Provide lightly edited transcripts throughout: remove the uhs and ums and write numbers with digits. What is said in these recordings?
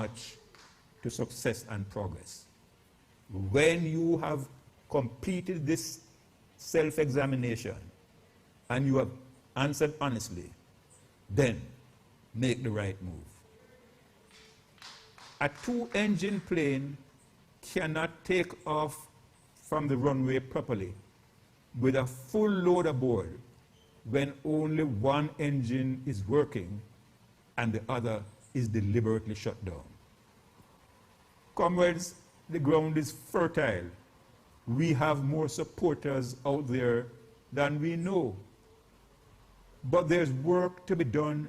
much to success and progress. When you have completed this self-examination and you have answered honestly, then make the right move. A two-engine plane cannot take off from the runway properly with a full load aboard when only one engine is working and the other is deliberately shut down. Comrades, the ground is fertile. We have more supporters out there than we know. But there's work to be done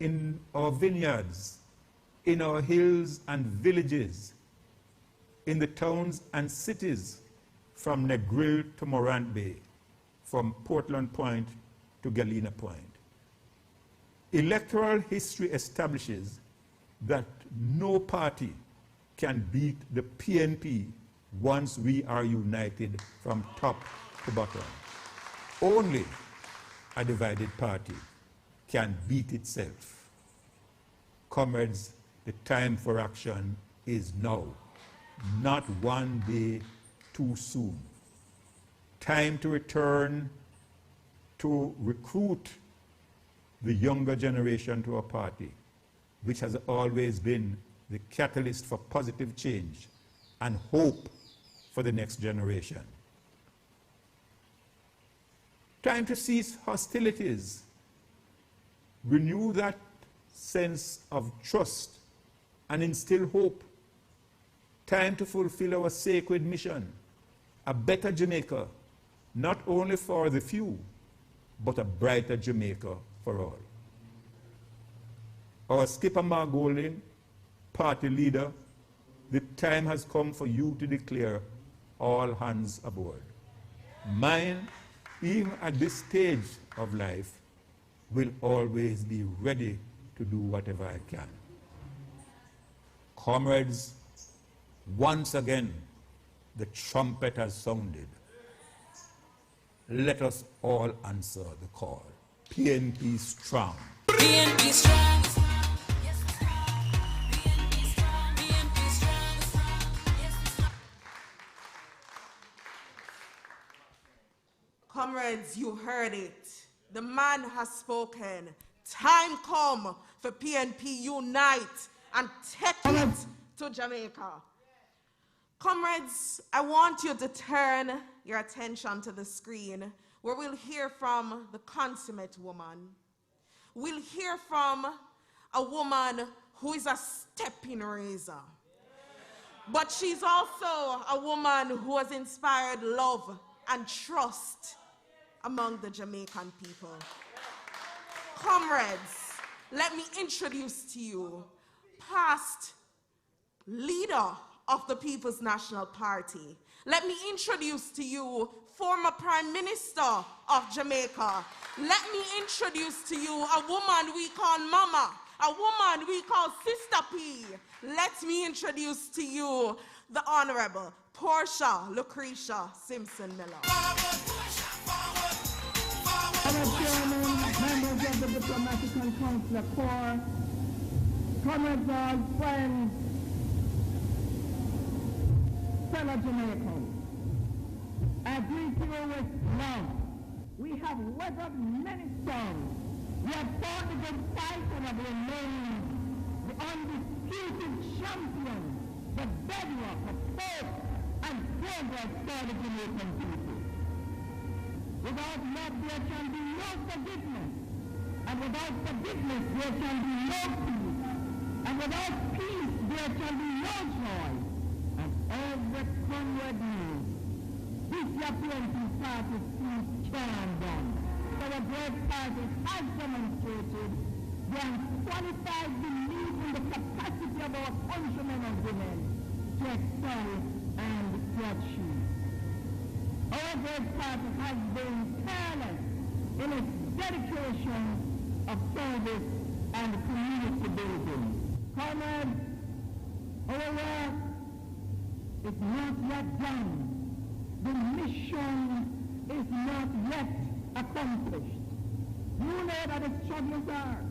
in our vineyards, in our hills and villages, in the towns and cities, from Negril to Morant Bay, from Portland Point to Galena Point. Electoral history establishes that no party can beat the PNP once we are united from top to bottom. Only a divided party can beat itself. Comrades, the time for action is now, not one day too soon. Time to return to recruit the younger generation to our party, which has always been the catalyst for positive change and hope for the next generation. Time to cease hostilities, renew that sense of trust and instill hope. Time to fulfill our sacred mission, a better Jamaica, not only for the few, but a brighter Jamaica for all. Our skipper Mark Golding, party leader, the time has come for you to declare all hands aboard. Mine, even at this stage of life, will always be ready to do whatever I can. Comrades, once again, the trumpet has sounded. Let us all answer the call. PNP strong. PNP strong. Comrades, you heard it. The man has spoken. Time come for PNP unite and take it to Jamaica. Comrades, I want you to turn your attention to the screen where we'll hear from the consummate woman. We'll hear from a woman who is a stepping razor. But she's also a woman who has inspired love and trust among the Jamaican people. Comrades, let me introduce to you past leader of the People's National Party. Let me introduce to you former Prime Minister of Jamaica. Let me introduce to you a woman we call Mama, a woman we call Sister P. Let me introduce to you the Honorable Portia Lucretia Simpson-Miller. Chairman, members of the Diplomatic and Consular Corps, comrades and friends, fellow Jamaicans, I greet you with love. We have weathered many storms. We have fought the good fight and have remained the undisputed champion, the bedrock of hope and progress for the Jamaican people. Without love, there can be no forgiveness. And without forgiveness, there can be no peace. And without peace, there can be no joy. And every comrade knows this PNP party seems can done. So the great party has demonstrated the unqualified belief in the capacity of our countrymen and women to excel and to achieve. Our great party has been tireless in its dedication of service and community building. Comrades, our work is not yet done. The mission is not yet accomplished. You know that the struggles are,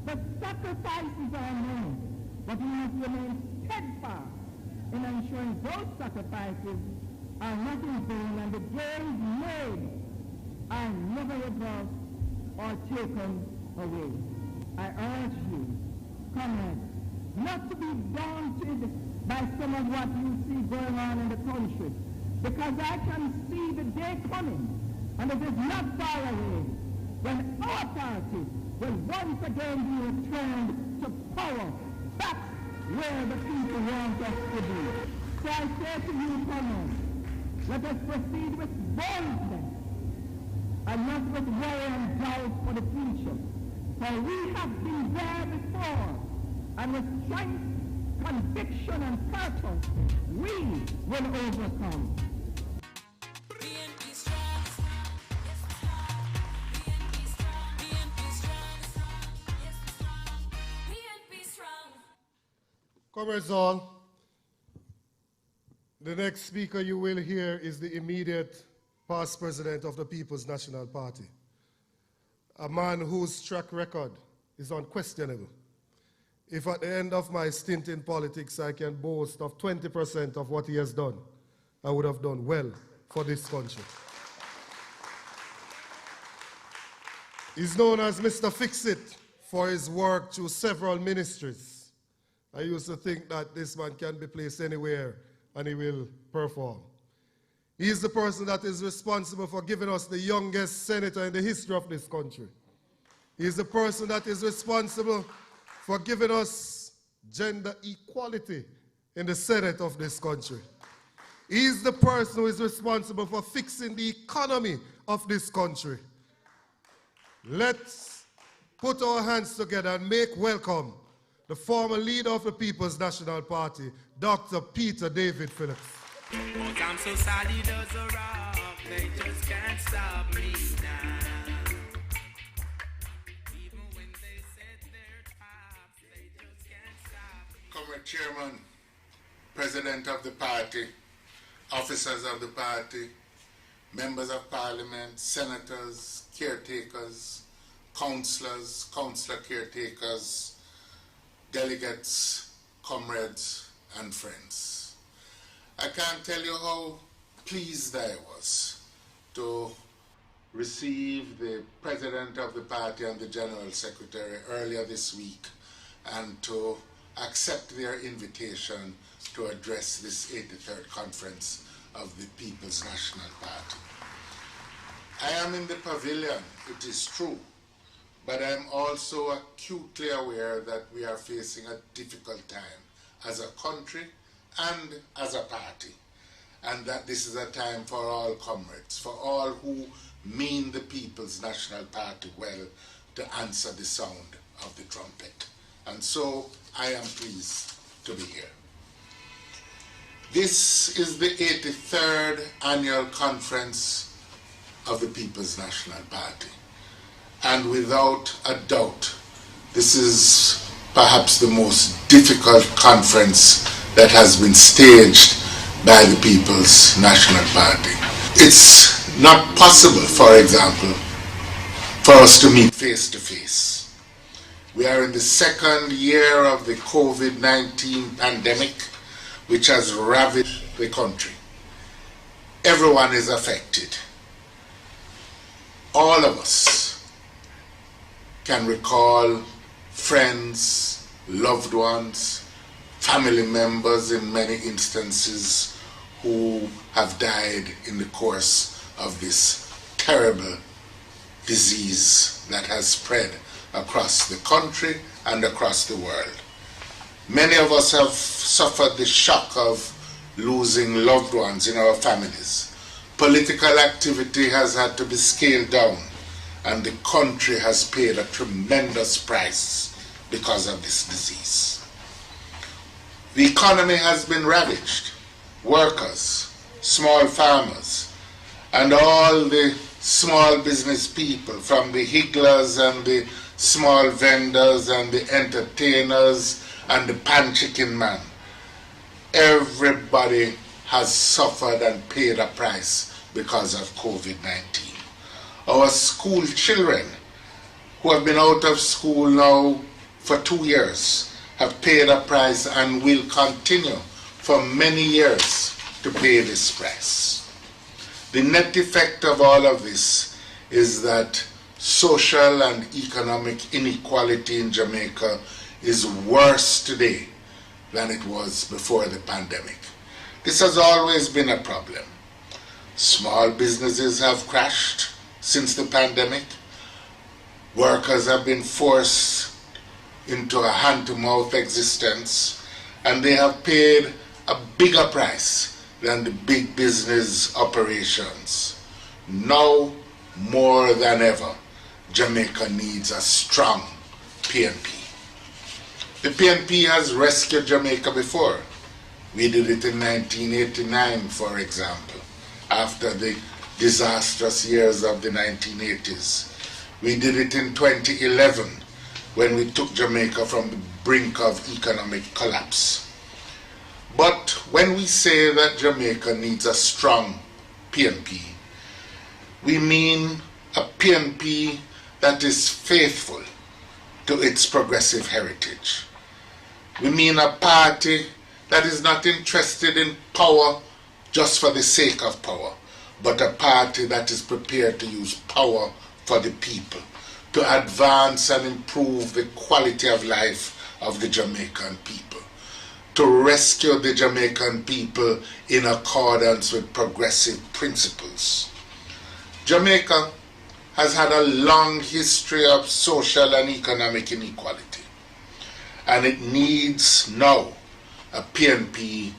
the sacrifices are known, but we must remain steadfast in ensuring those sacrifices are not in vain and the gains made are never reversed or taken away. I urge you, comrades, not to be daunted by some of what you see going on in the country, because I can see the day coming, and it is not far away, when our party will once again be returned to power, back where the people want us to be. So I say to you, comrades, let us proceed with boldness and not with worry and doubt for the future. For we have been there before, and with strength, conviction, and purpose, we will overcome. PNP-STRONG. Yes, we strong. PNP-STRONG. PNP-STRONG. Yes, we strong. PNP-STRONG. Comrades all, the next speaker you will hear is the immediate past president of the People's National Party, a man whose track record is unquestionable. If at the end of my stint in politics I can boast of 20% of what he has done, I would have done well for this country. He's known as Mr. Fix-It for his work through several ministries. I used to think that this man can be placed anywhere and he will perform. He is the person that is responsible for giving us the youngest senator in the history of this country. He is the person that is responsible for giving us gender equality in the Senate of this country. He is the person who is responsible for fixing the economy of this country. Let's put our hands together and make welcome the former leader of the People's National Party, Dr. Peter David Phillips. But I'm so solid as a rock, they just can't stop me now. Even when they set their traps, they just can't stop me. Comrade Chairman, President of the party, officers of the party, members of parliament, senators, caretakers, councillors, councillor caretakers, delegates, comrades, and friends. I can't tell you how pleased I was to receive the president of the party and the general secretary earlier this week and to accept their invitation to address this 83rd conference of the People's National Party. I am in the pavilion, it is true, but I'm also acutely aware that we are facing a difficult time as a country and as a party, and that this is a time for all comrades, for all who mean the People's National Party well, to answer the sound of the trumpet. And so I am pleased to be here. This is the 83rd annual conference of the People's National Party. And without a doubt, this is perhaps the most difficult conference that has been staged by the People's National Party. It's not possible, for example, for us to meet face to face. We are in the second year of the COVID-19 pandemic, which has ravaged the country. Everyone is affected. All of us can recall friends, loved ones, family members in many instances who have died in the course of this terrible disease that has spread across the country and across the world. Many of us have suffered the shock of losing loved ones in our families. Political activity has had to be scaled down, and the country has paid a tremendous price because of this disease. The economy has been ravaged. Workers, small farmers, and all the small business people, from the higglers and the small vendors and the entertainers and the pan chicken man, everybody has suffered and paid a price because of COVID-19. Our school children, who have been out of school now for 2 years, have paid a price and will continue for many years to pay this price. The net effect of all of this is that social and economic inequality in Jamaica is worse today than it was before the pandemic. This has always been a problem. Small businesses have crashed since the pandemic. Workers have been forced into a hand-to-mouth existence, and they have paid a bigger price than the big business operations. Now, more than ever, Jamaica needs a strong PNP. The PNP has rescued Jamaica before. We did it in 1989, for example, after the disastrous years of the 1980s. We did it in 2011 when we took Jamaica from the brink of economic collapse. But when we say that Jamaica needs a strong PNP, we mean a PNP that is faithful to its progressive heritage. We mean a party that is not interested in power just for the sake of power, but a party that is prepared to use power for the people, to advance and improve the quality of life of the Jamaican people, to rescue the Jamaican people in accordance with progressive principles. Jamaica has had a long history of social and economic inequality, and it needs now a PNP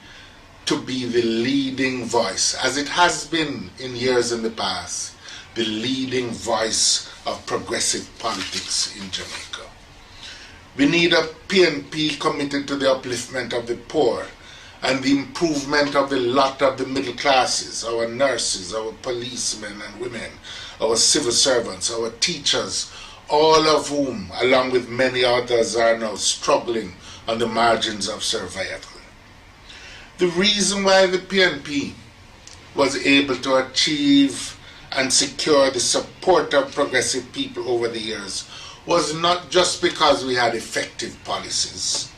to be the leading voice, as it has been in years in the past, the leading voice of progressive politics in Jamaica. We need a PNP committed to the upliftment of the poor and the improvement of the lot of the middle classes, our nurses, our policemen and women, our civil servants, our teachers, all of whom, along with many others, are now struggling on the margins of survival. The reason why the PNP was able to achieve and secure the support of progressive people over the years was not just because we had effective policies,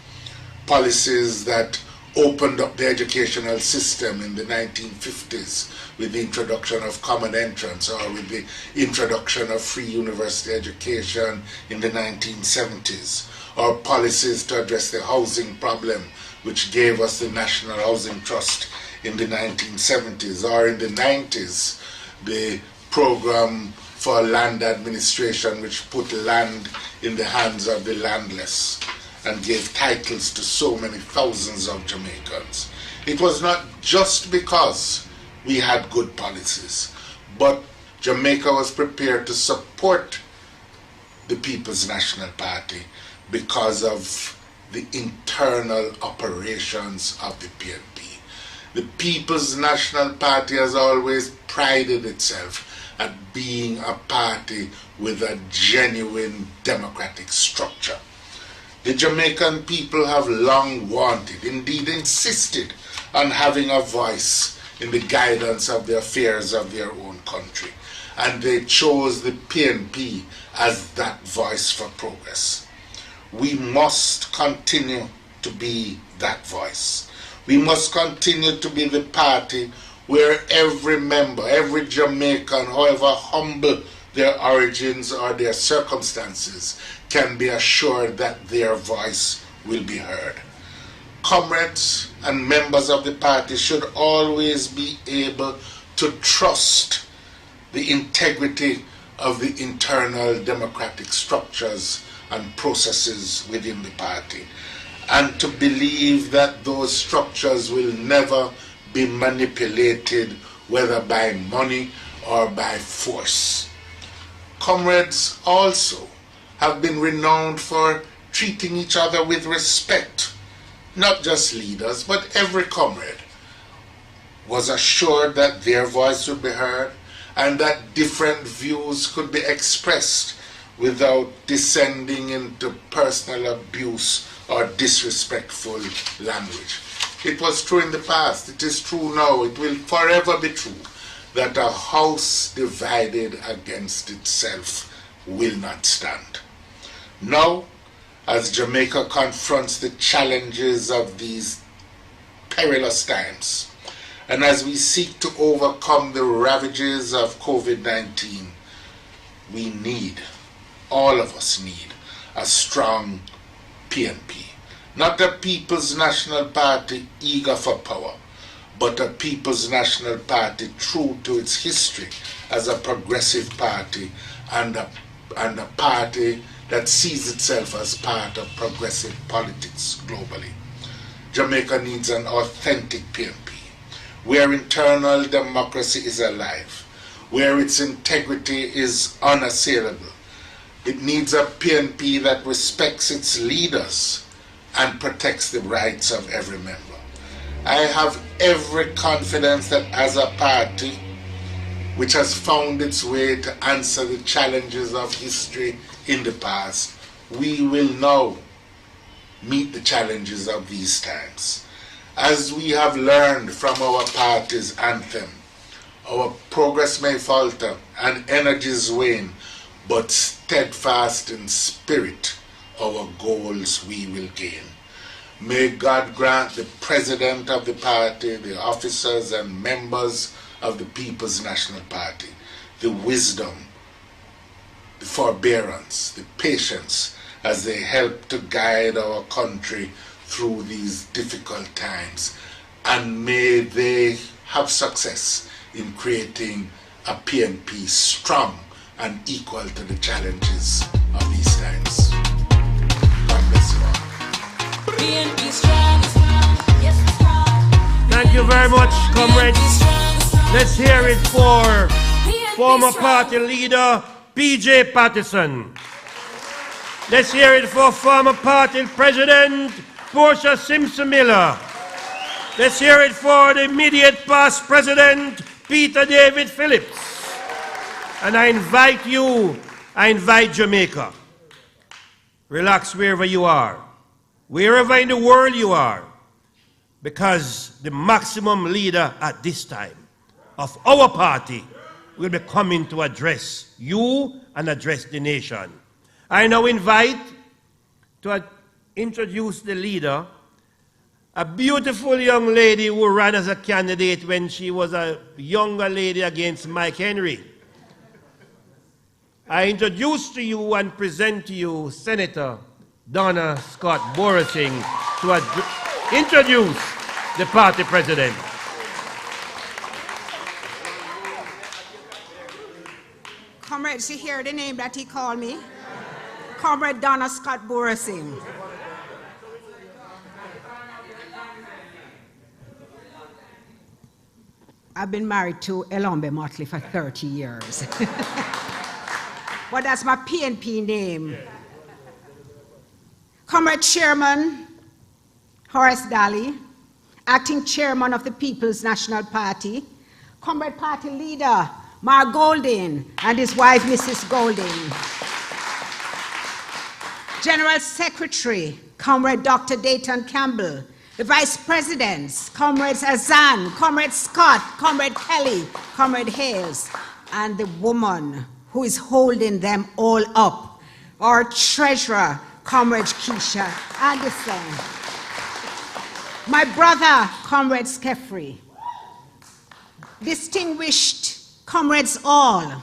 policies that opened up the educational system in the 1950s with the introduction of common entrance, or with the introduction of free university education in the 1970s, or policies to address the housing problem, which gave us the National Housing Trust in the 1970s, or in the 90s, the program for land administration, which put land in the hands of the landless and gave titles to so many thousands of Jamaicans. It was not just because we had good policies, but Jamaica was prepared to support the People's National Party because of the internal operations of the PNP. The People's National Party has always prided itself at being a party with a genuine democratic structure. The Jamaican people have long wanted, indeed insisted, on having a voice in the guidance of the affairs of their own country, and they chose the PNP as that voice for progress. We must continue to be that voice. We must continue to be the party where every member, every Jamaican, however humble their origins or their circumstances, can be assured that their voice will be heard. Comrades and members of the party should always be able to trust the integrity of the internal democratic structures and processes within the party, and to believe that those structures will never be manipulated, whether by money or by force. Comrades also have been renowned for treating each other with respect. Not just leaders, but every comrade was assured that their voice would be heard and that different views could be expressed without descending into personal abuse or disrespectful language. It was true in the past, it is true now, it will forever be true that a house divided against itself will not stand. Now, as Jamaica confronts the challenges of these perilous times, and as we seek to overcome the ravages of COVID-19, we need, all of us need, a strong PNP. Not a People's National Party eager for power, but a People's National Party true to its history as a progressive party and a party that sees itself as part of progressive politics globally. Jamaica needs an authentic PNP, where internal democracy is alive, where its integrity is unassailable. It needs a PNP that respects its leaders and protects the rights of every member. I have every confidence that as a party which has found its way to answer the challenges of history in the past, we will now meet the challenges of these times. As we have learned from our party's anthem, our progress may falter and energies wane, but steadfast in spirit, our goals we will gain. May God grant the president of the party, the officers and members of the People's National Party the wisdom, the forbearance, the patience as they help to guide our country through these difficult times. And may they have success in creating a PNP strong and equal to the challenges of these times. God bless you all. PNP strong, yes, strong. Thank you very much, comrades. Let's hear it for former party leader P.J. Patterson. Let's hear it for former party president Portia Simpson Miller. Let's hear it for the immediate past president Peter David Phillips. And I invite Jamaica. Relax wherever you are, wherever in the world you are, because the maximum leader at this time of our party will be coming to address you and address the nation. I now invite to introduce the leader, a beautiful young lady who ran as a candidate when she was a younger lady against Mike Henry. I introduce to you and present to you Senator Donna Scott Borising to introduce the party president. Comrades, you hear the name that he called me? Comrade Donna Scott Borising. I've been married to Elombe Motley for 30 years. But that's my PNP name. Comrade Chairman Horace Daly, Acting Chairman of the People's National Party, Comrade Party Leader Mark Golding and his wife Mrs. Golding, General Secretary Comrade Dr. Dayton Campbell, the Vice Presidents, Comrades Azan, Comrade Scott, Comrade Kelly, Comrade Hales, and the woman who is holding them all up, our Treasurer, Comrade Keisha Anderson, my brother, Comrade Skeffrey, distinguished comrades all,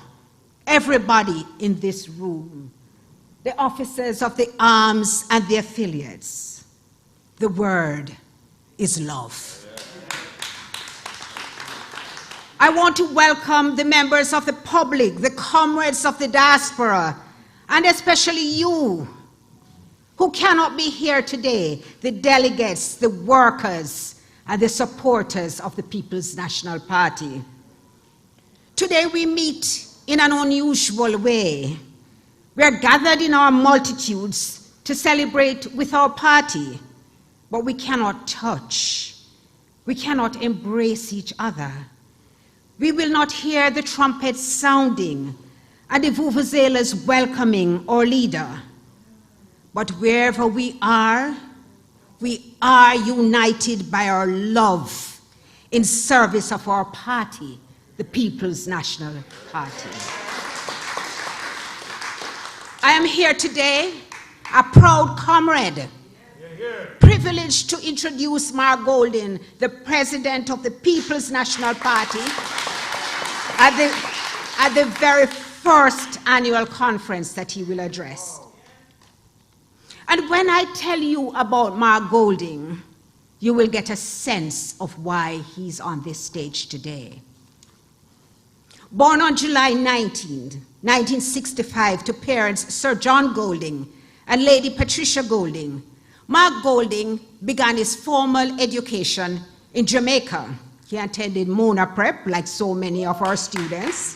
everybody in this room, the officers of the arms and the affiliates. The word is love. I want to welcome the members of the public, the comrades of the diaspora, and especially you who cannot be here today, the delegates, the workers, and the supporters of the People's National Party. Today we meet in an unusual way. We are gathered in our multitudes to celebrate with our party, but we cannot touch. We cannot embrace each other. We will not hear the trumpets sounding and the vuvuzelas welcoming our leader. But wherever we are united by our love in service of our party, the People's National Party. I am here today a proud comrade, privileged to introduce Mark Golding, the president of the People's National Party, at the very first annual conference that he will address. And when I tell you about Mark Golding, you will get a sense of why he's on this stage today. Born on July 19, 1965, to parents Sir John Golding and Lady Patricia Golding, Mark Golding began his formal education in Jamaica. He attended Mona Prep, like so many of our students.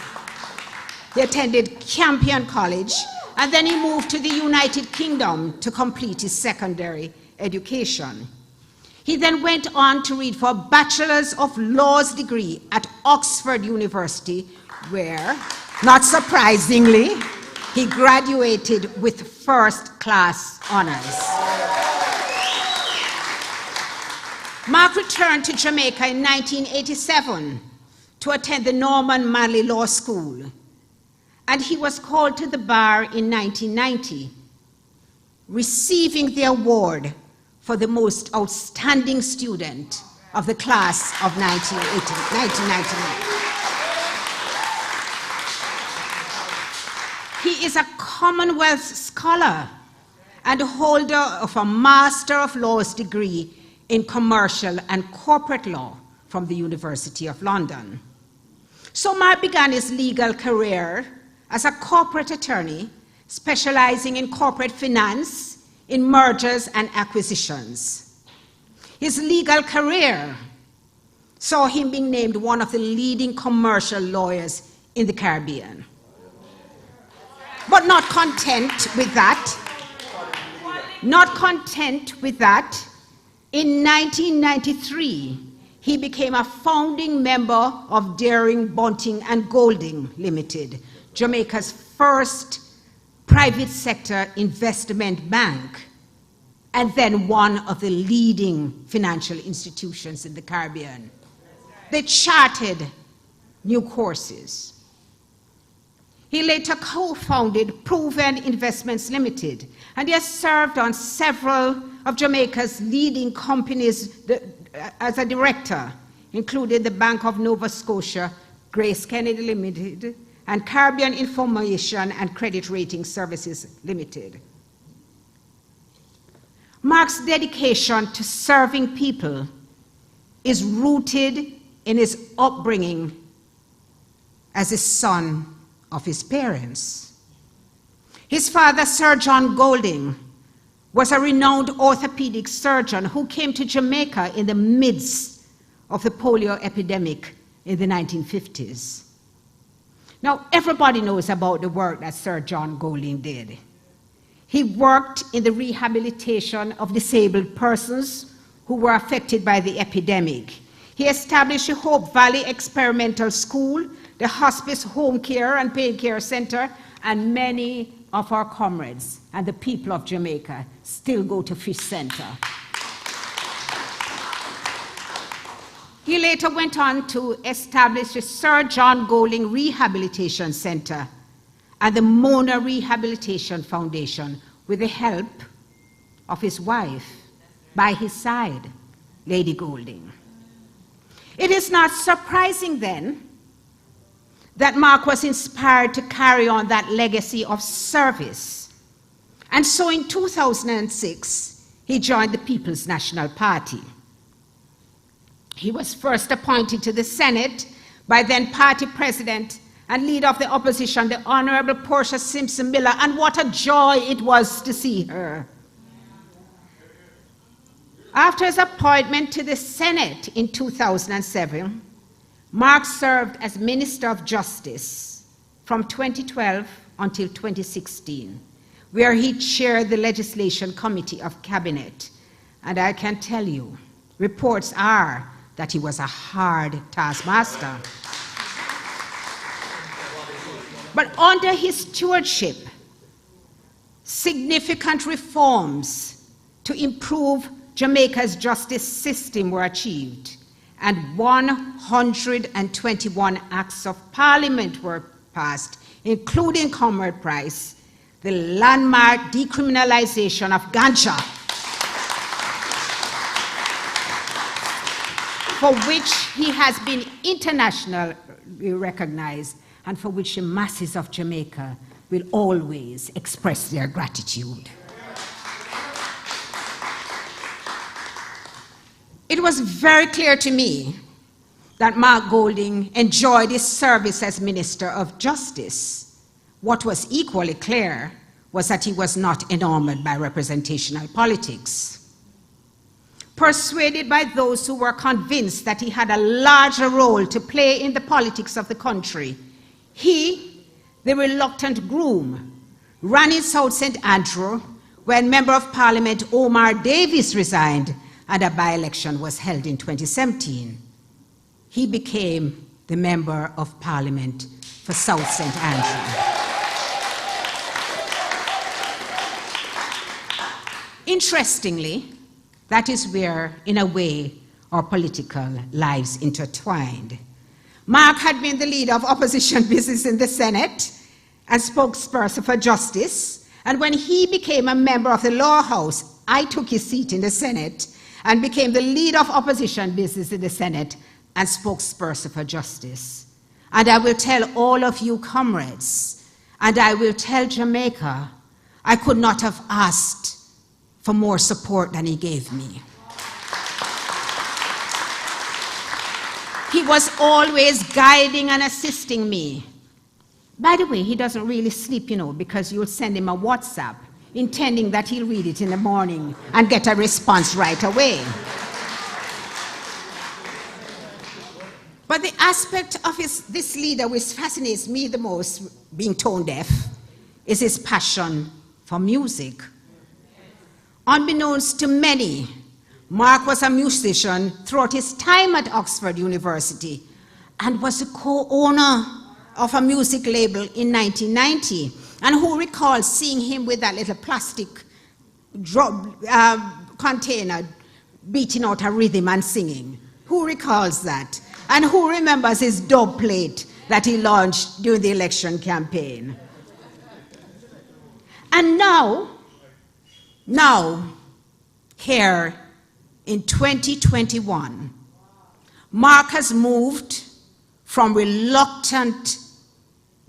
He attended Campion College, and then he moved to the United Kingdom to complete his secondary education. He then went on to read for a Bachelor's of Laws degree at Oxford University, where, not surprisingly, he graduated with first-class honors. Mark returned to Jamaica in 1987 to attend the Norman Manley Law School, and he was called to the bar in 1990, receiving the award for the most outstanding student of the class of 1999. He is a Commonwealth scholar and holder of a Master of Laws degree in commercial and corporate law from the University of London. So Mark began his legal career as a corporate attorney, specializing in corporate finance, in mergers and acquisitions. His legal career saw him being named one of the leading commercial lawyers in the Caribbean. But not content with that, in 1993, he became a founding member of Daring, Bunting and Golding Limited, Jamaica's first private sector investment bank, and then one of the leading financial institutions in the Caribbean. They chartered new courses. He later co-founded Proven Investments Limited, and he has served on several of Jamaica's leading companies as a director, including the Bank of Nova Scotia, Grace Kennedy Limited, and Caribbean Information and Credit Rating Services Limited. Mark's dedication to serving people is rooted in his upbringing as a son of his parents. His father, Sir John Golding, was a renowned orthopedic surgeon who came to Jamaica in the midst of the polio epidemic in the 1950s. Now, everybody knows about the work that Sir John Golding did. He worked in the rehabilitation of disabled persons who were affected by the epidemic. He established the Hope Valley Experimental School, the Hospice Home Care and Pain Care Center, and many of our comrades and the people of Jamaica still go to Fish Center. He later went on to establish the Sir John Golding Rehabilitation Center and the Mona Rehabilitation Foundation with the help of his wife, by his side, Lady Golding. It is not surprising then that Mark was inspired to carry on that legacy of service. And so in 2006, he joined the People's National Party. He was first appointed to the Senate by then party president and leader of the opposition, the Honorable Portia Simpson Miller, and what a joy it was to see her. After his appointment to the Senate in 2007, Mark served as Minister of Justice from 2012 until 2016, where he chaired the Legislation Committee of Cabinet. And I can tell you, reports are that he was a hard taskmaster. But under his stewardship, significant reforms to improve Jamaica's justice system were achieved, and 121 acts of parliament were passed, including Comrade Price, the landmark decriminalization of ganja, for which he has been internationally recognized and for which the masses of Jamaica will always express their gratitude. It was very clear to me that Mark Golding enjoyed his service as Minister of Justice. What was equally clear was that he was not enamored by representational politics. Persuaded by those who were convinced that he had a larger role to play in the politics of the country, he, the reluctant groom, ran in South St. Andrew when Member of Parliament Omar Davies resigned and a by-election was held in 2017. He became the Member of Parliament for South St. Andrew. Interestingly, that is where, in a way, our political lives intertwined. Mark had been the leader of opposition business in the Senate and spokesperson for justice, and when he became a member of the Lower House, I took his seat in the Senate and became the leader of opposition business in the Senate and spokesperson for justice. And I will tell all of you comrades, and I will tell Jamaica, I could not have asked for more support than he gave me. He was always guiding and assisting me. By the way, he doesn't really sleep, because you'll send him a WhatsApp intending that he'll read it in the morning and get a response right away. But the aspect of this leader which fascinates me the most, being tone deaf, is his passion for music. Unbeknownst to many, Mark was a musician throughout his time at Oxford University and was a co-owner of a music label in 1990. And who recalls seeing him with that little plastic container beating out a rhythm and singing? Who recalls that? And who remembers his dub plate that he launched during the election campaign? And now, here in 2021, Mark has moved from reluctant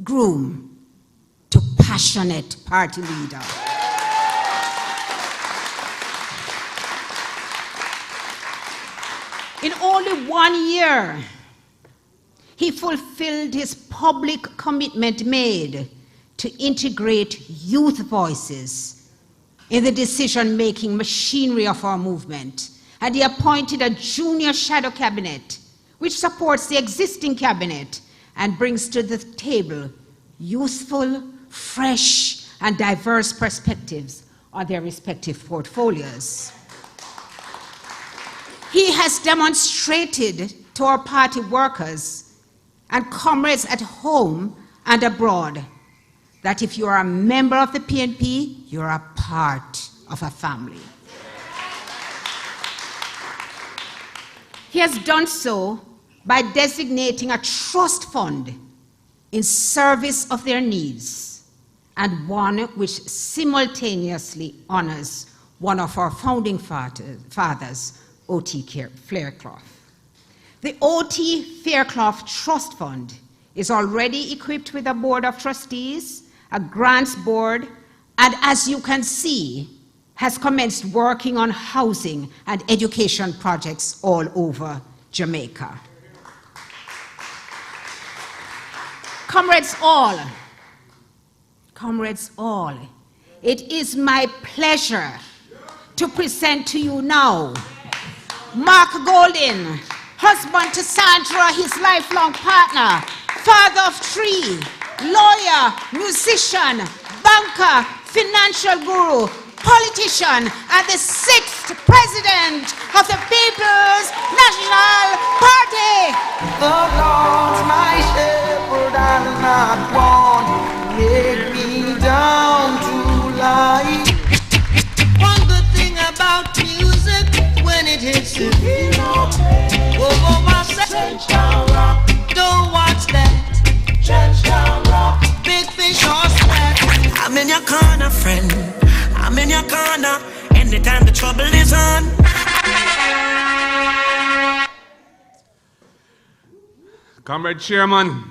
groom to passionate party leader. In only 1 year, he fulfilled his public commitment made to integrate youth voices in the decision-making machinery of our movement, and he appointed a junior shadow cabinet which supports the existing cabinet and brings to the table useful, fresh, and diverse perspectives on their respective portfolios. He has demonstrated to our party workers and comrades at home and abroad that if you are a member of the PNP, you're a part of a family. He has done so by designating a trust fund in service of their needs, and one which simultaneously honors one of our founding fathers, O.T. Fairclough. The O.T. Fairclough Trust Fund is already equipped with a board of trustees, a grants board, and as you can see, has commenced working on housing and education projects all over Jamaica. Comrades all, it is my pleasure to present to you now Mark Golding, husband to Sandra, his lifelong partner, father of 3, lawyer, musician, banker, financial guru, politician, and the 6th president of the People's National Party. The Lord's my shepherd, I'll not want, take me down to lie. One good thing about music, when it hits the beat, Trenchtown Rock. Don't watch that. Trenchtown Rock. Big fish or snack. I'm in your car. corner anytime the trouble is on. Comrade Chairman,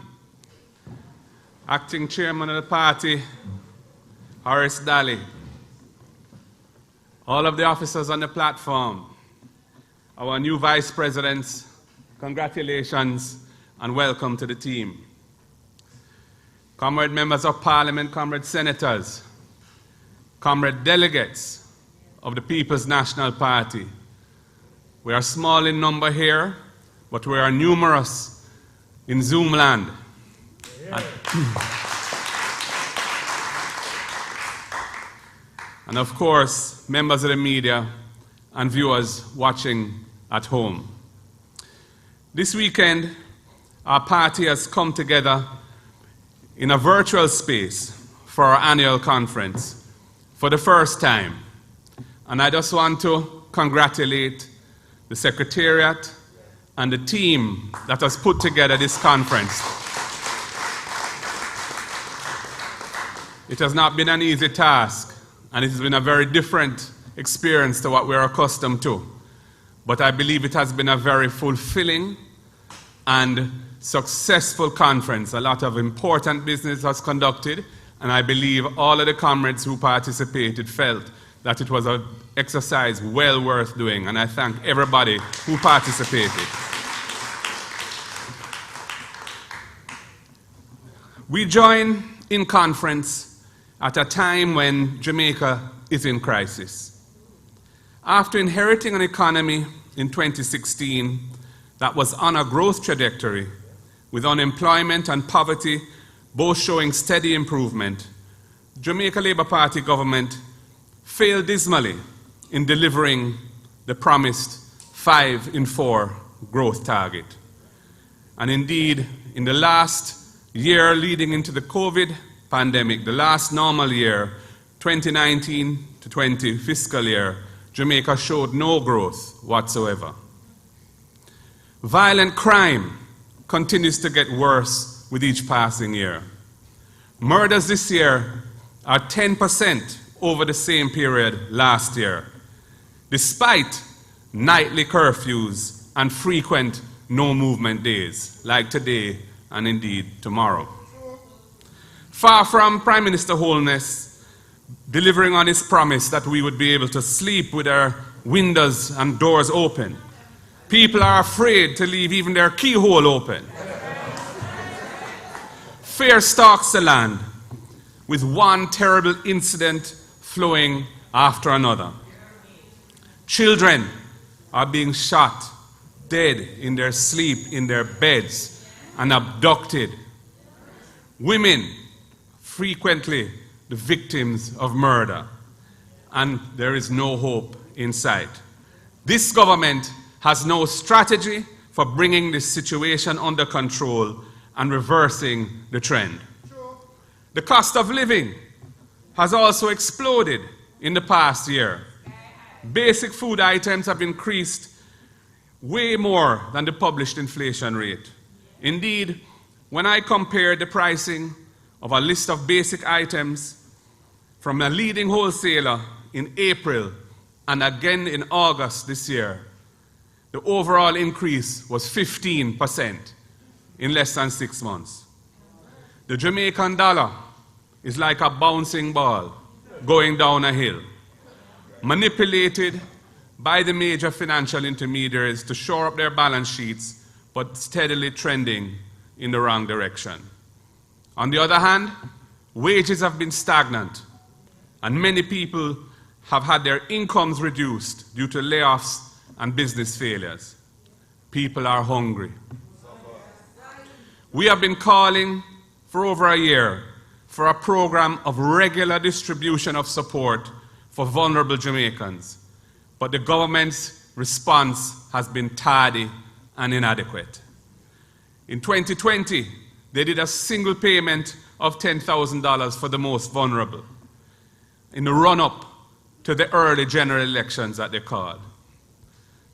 Acting Chairman of the party, Horace Daly, all of the officers on the platform, our new Vice Presidents, congratulations and welcome to the team. Comrade Members of Parliament, Comrade Senators, Comrade Delegates of the People's National Party. We are small in number here, but we are numerous in Zoom land. And of course, members of the media and viewers watching at home. This weekend, our party has come together in a virtual space for our annual conference for the first time. And I just want to congratulate the Secretariat and the team that has put together this conference. It has not been an easy task, and it has been a very different experience to what we're accustomed to. But I believe it has been a very fulfilling and successful conference. A lot of important business was conducted, and I believe all of the comrades who participated felt that it was an exercise well worth doing, and I thank everybody who participated. We join in conference at a time when Jamaica is in crisis. After inheriting an economy in 2016 that was on a growth trajectory, with unemployment and poverty both showing steady improvement, the Jamaica Labour Party government failed dismally in delivering the promised 5 in 4 growth target. And indeed, in the last year leading into the COVID pandemic, the last normal year, 2019 to 20 fiscal year, Jamaica showed no growth whatsoever. Violent crime continues to get worse with each passing year. Murders this year are 10% over the same period last year, despite nightly curfews and frequent no-movement days, like today and indeed tomorrow. Far from Prime Minister Holness delivering on his promise that we would be able to sleep with our windows and doors open, people are afraid to leave even their keyhole open. Fear stalks the land, with one terrible incident flowing after another. Children are being shot dead in their sleep in their beds and abducted. Women, frequently the victims of murder, and there is no hope in sight. This government has no strategy for bringing this situation under control and reversing the trend. The cost of living has also exploded in the past year. Basic food items have increased way more than the published inflation rate. Indeed, when I compared the pricing of a list of basic items from a leading wholesaler in April and again in August this year, the overall increase was 15% in less than 6 months. The Jamaican dollar is like a bouncing ball going down a hill, manipulated by the major financial intermediaries to shore up their balance sheets, but steadily trending in the wrong direction. On the other hand, wages have been stagnant, and many people have had their incomes reduced due to layoffs and business failures. People are hungry. We have been calling for over a year for a program of regular distribution of support for vulnerable Jamaicans, but the government's response has been tardy and inadequate. In 2020, they did a single payment of $10,000 for the most vulnerable in the run-up to the early general elections that they called.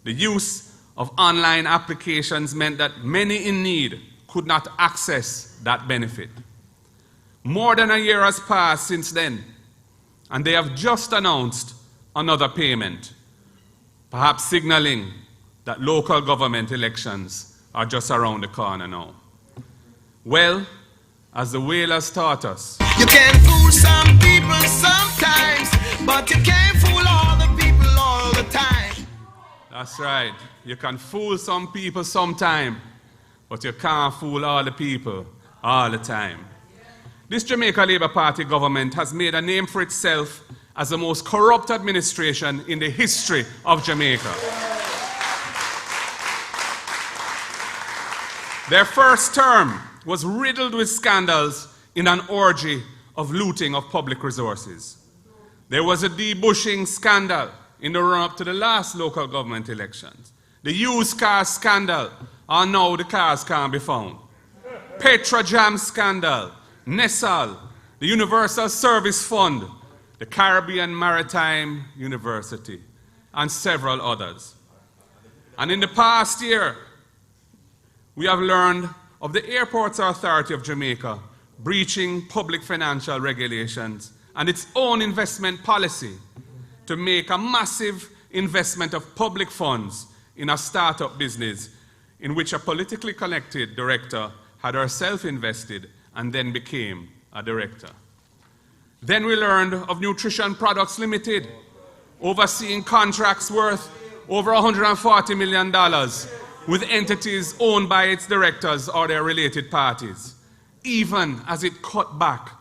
The use of online applications meant that many in need could not access that benefit. More than a year has passed since then, and they have just announced another payment, perhaps signaling that local government elections are just around the corner now. Well, as the whalers taught us, you can fool some people sometimes, but you can't fool all the people all the time. That's right, you can fool some people sometime, but you can't fool all the people all the time. This Jamaica Labour Party government has made a name for itself as the most corrupt administration in the history of Jamaica. Their first term was riddled with scandals in an orgy of looting of public resources. There was a debushing scandal in the run-up to the last local government elections. The used car scandal, and now the cars can't be found. Petrojam scandal, Nessal, the Universal Service Fund, the Caribbean Maritime University, and several others. And in the past year, we have learned of the Airports Authority of Jamaica breaching public financial regulations and its own investment policy to make a massive investment of public funds in a startup business in which a politically connected director had herself invested and then became a director. Then we learned of Nutrition Products Limited, overseeing contracts worth over $140 million with entities owned by its directors or their related parties, even as it cut back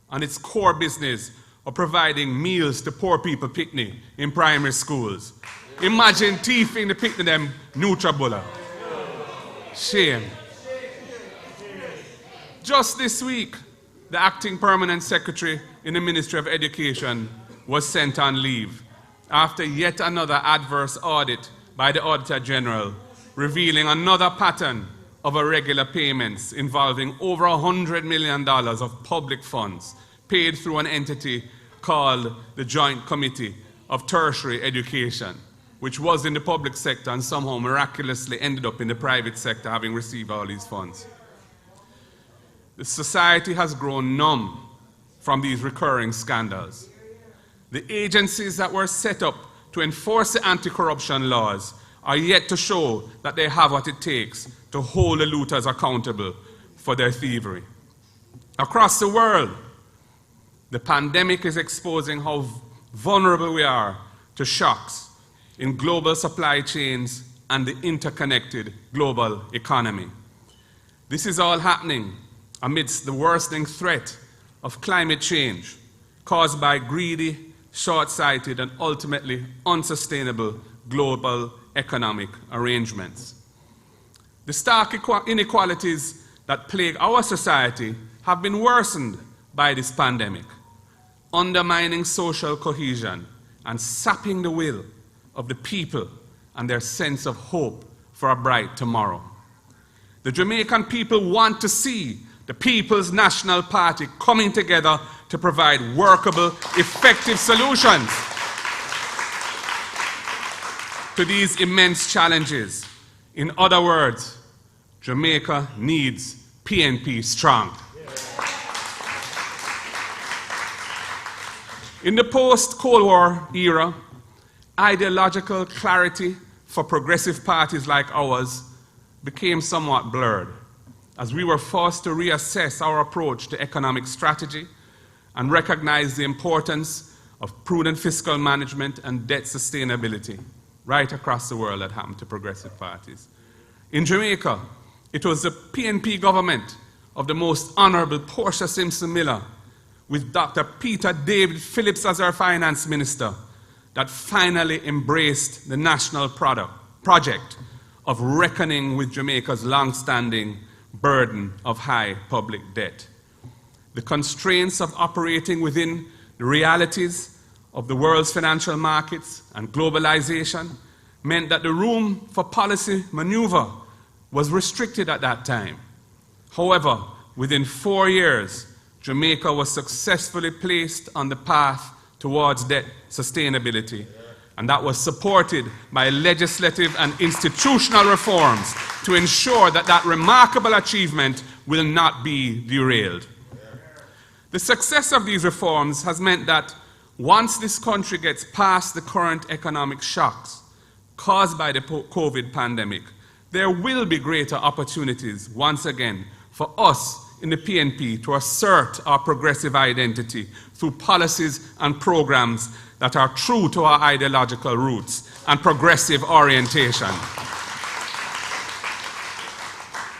on its core business of providing meals to poor people picnic in primary schools. Imagine thieving the picnic them Nutrabullet. Shame. Just this week, the acting permanent secretary in the Ministry of Education was sent on leave after yet another adverse audit by the Auditor General, revealing another pattern of irregular payments involving over $100 million of public funds paid through an entity called the Joint Committee of Tertiary Education, which was in the public sector and somehow miraculously ended up in the private sector having received all these funds. The society has grown numb from these recurring scandals. The agencies that were set up to enforce the anti-corruption laws are yet to show that they have what it takes to hold the looters accountable for their thievery. Across the world, the pandemic is exposing how vulnerable we are to shocks in global supply chains and the interconnected global economy. This is all happening amidst the worsening threat of climate change caused by greedy, short-sighted, and ultimately unsustainable global economic arrangements. The stark inequalities that plague our society have been worsened by this pandemic, undermining social cohesion and sapping the will of the people and their sense of hope for a bright tomorrow. The Jamaican people want to see the People's National Party coming together to provide workable, effective solutions to these immense challenges. In other words, Jamaica needs PNP-STRONG. In the post-Cold War era, ideological clarity for progressive parties like ours became somewhat blurred, as we were forced to reassess our approach to economic strategy and recognize the importance of prudent fiscal management and debt sustainability right across the world that happened to progressive parties. In Jamaica, it was the PNP government of the Most Honorable Portia Simpson Miller, with Dr. Peter David Phillips as our finance minister, that finally embraced the national project of reckoning with Jamaica's long-standing burden of high public debt. The constraints of operating within the realities of the world's financial markets and globalization meant that the room for policy maneuver was restricted at that time. However, within 4 years, Jamaica was successfully placed on the path towards debt sustainability, and that was supported by legislative and institutional reforms to ensure that that remarkable achievement will not be derailed. The success of these reforms has meant that Once this country gets past the current economic shocks caused by the COVID pandemic, there will be greater opportunities once again for us in the PNP to assert our progressive identity through policies and programs that are true to our ideological roots and progressive orientation.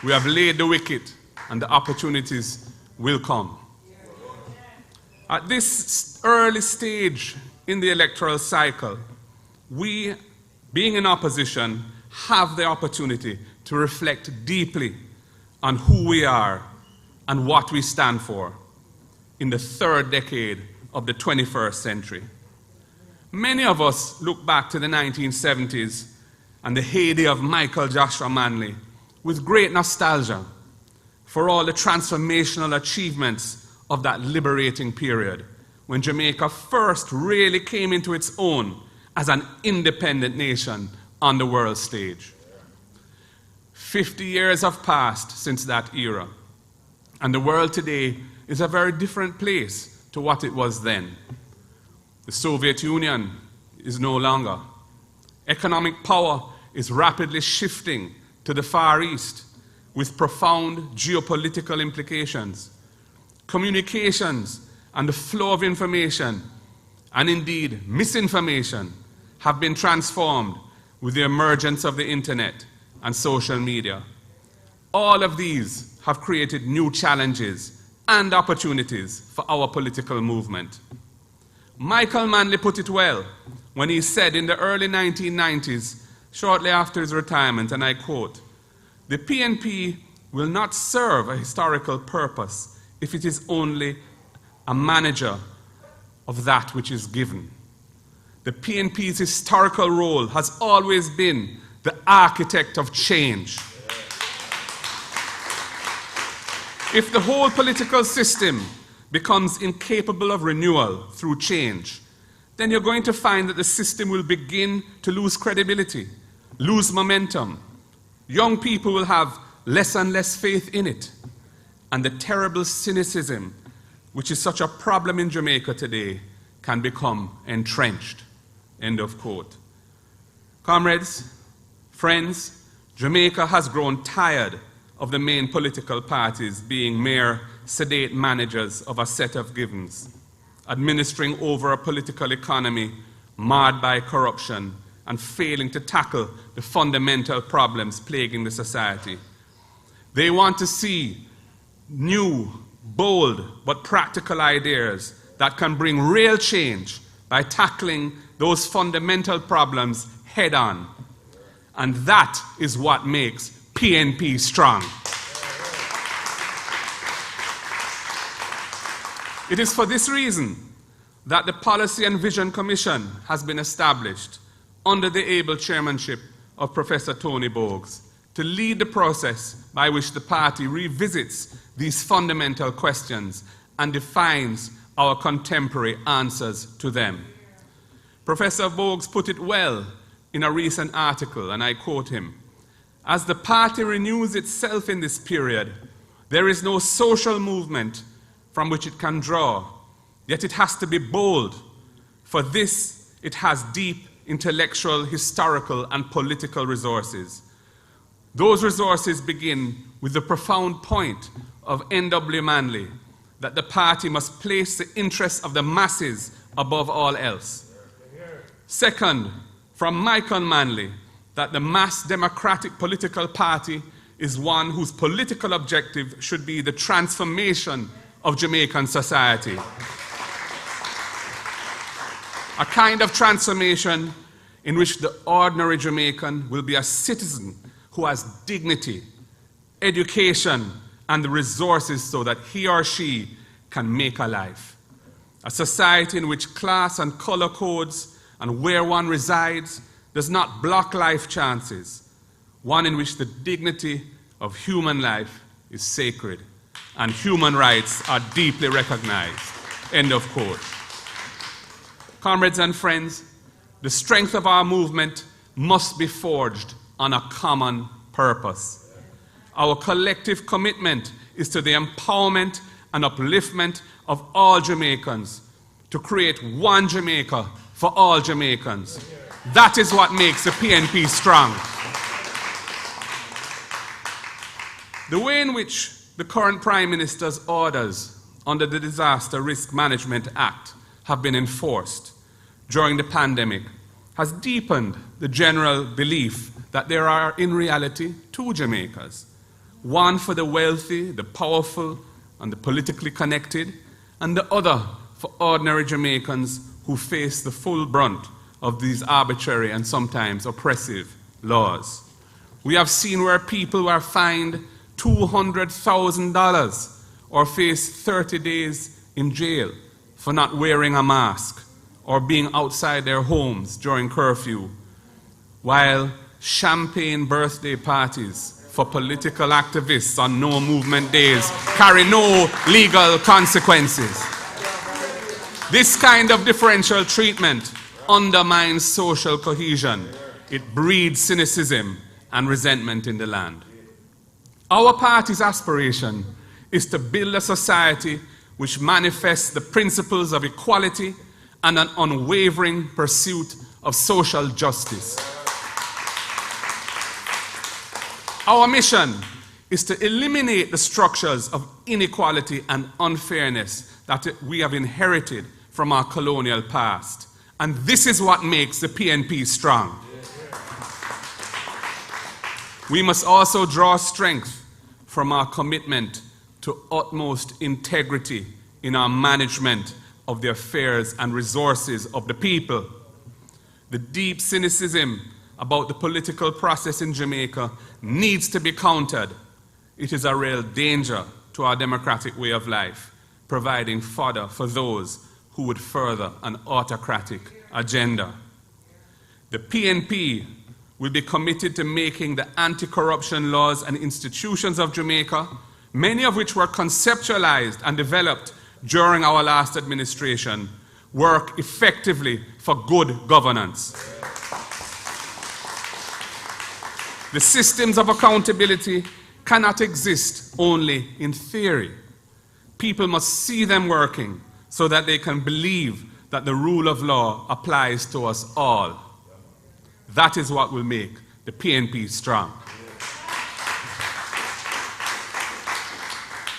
We have laid the wicket, and the opportunities will come. At this early stage in the electoral cycle, we, being in opposition, have the opportunity to reflect deeply on who we are and what we stand for in the third decade of the 21st century. Many of us look back to the 1970s and the heyday of Michael Joshua Manley with great nostalgia for all the transformational achievements of that liberating period when Jamaica first really came into its own as an independent nation on the world stage. 50 years have passed since that era, and the world today is a very different place to what it was then. The Soviet Union is no longer. Economic power is rapidly shifting to the Far East with profound geopolitical implications. Communications and the flow of information, and indeed misinformation, have been transformed with the emergence of the internet and social media. All of these have created new challenges and opportunities for our political movement. Michael Manley put it well when he said in the early 1990s, shortly after his retirement, and I quote, "The PNP will not serve a historical purpose if it is only a manager of that which is given. The PNP's historical role has always been the architect of change. If the whole political system becomes incapable of renewal through change, then you're going to find that the system will begin to lose credibility, lose momentum. Young people will have less and less faith in it. And the terrible cynicism, which is such a problem in Jamaica today, can become entrenched." End of quote. Comrades, friends, Jamaica has grown tired of the main political parties being mere sedate managers of a set of givens, administering over a political economy marred by corruption and failing to tackle the fundamental problems plaguing the society. They want to see new, bold, but practical ideas that can bring real change by tackling those fundamental problems head on. And that is what makes PNP strong. It is for this reason that the Policy and Vision Commission has been established under the able chairmanship of Professor Tony Bogues to lead the process by which the party revisits these fundamental questions and defines our contemporary answers to them. Professor Bogues put it well in a recent article, and I quote him, "As the party renews itself in this period, there is no social movement from which it can draw, yet it has to be bold. For this, it has deep intellectual, historical, and political resources. Those resources begin with the profound point of N.W. Manley that the party must place the interests of the masses above all else. Second, from Michael Manley, that the mass democratic political party is one whose political objective should be the transformation of Jamaican society. A kind of transformation in which the ordinary Jamaican will be a citizen who has dignity, education, and the resources so that he or she can make a life. A society in which class and color codes and where one resides does not block life chances. One in which the dignity of human life is sacred and human rights are deeply recognized." End of quote. Comrades and friends, the strength of our movement must be forged on a common purpose. Our collective commitment is to the empowerment and upliftment of all Jamaicans to create one Jamaica for all Jamaicans. That is what makes the PNP strong. The way in which the current Prime Minister's orders under the Disaster Risk Management Act have been enforced during the pandemic has deepened the general belief that there are in reality two Jamaicas, one for the wealthy, the powerful, and the politically connected, and the other for ordinary Jamaicans who face the full brunt of these arbitrary and sometimes oppressive laws. We have seen where people were fined $200,000 or face 30 days in jail for not wearing a mask or being outside their homes during curfew, while champagne birthday parties for political activists on no movement days carry no legal consequences. This kind of differential treatment undermines social cohesion. It breeds cynicism and resentment in the land. Our party's aspiration is to build a society which manifests the principles of equality and an unwavering pursuit of social justice. Our mission is to eliminate the structures of inequality and unfairness that we have inherited from our colonial past. And this is what makes the PNP strong. We must also draw strength from our commitment to utmost integrity in our management of the affairs and resources of the people. The deep cynicism about the political process in Jamaica needs to be countered. It is a real danger to our democratic way of life, providing fodder for those who would further an autocratic agenda. The PNP will be committed to making the anti-corruption laws and institutions of Jamaica, many of which were conceptualized and developed during our last administration, work effectively for good governance. The systems of accountability cannot exist only in theory. People must see them working so that they can believe that the rule of law applies to us all. That is what will make the PNP strong.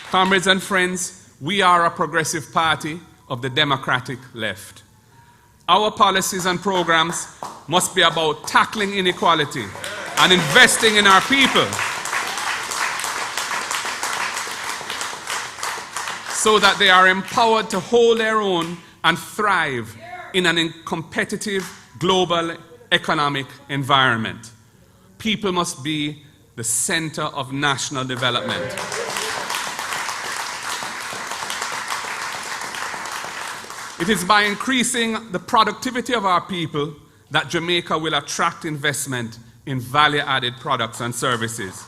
Comrades and friends, we are a progressive party of the democratic left. Our policies and programs must be about tackling inequality and investing in our people so that they are empowered to hold their own and thrive in an competitive global economic environment. People must be the center of national development. It is by increasing the productivity of our people that Jamaica will attract investment in value-added products and services.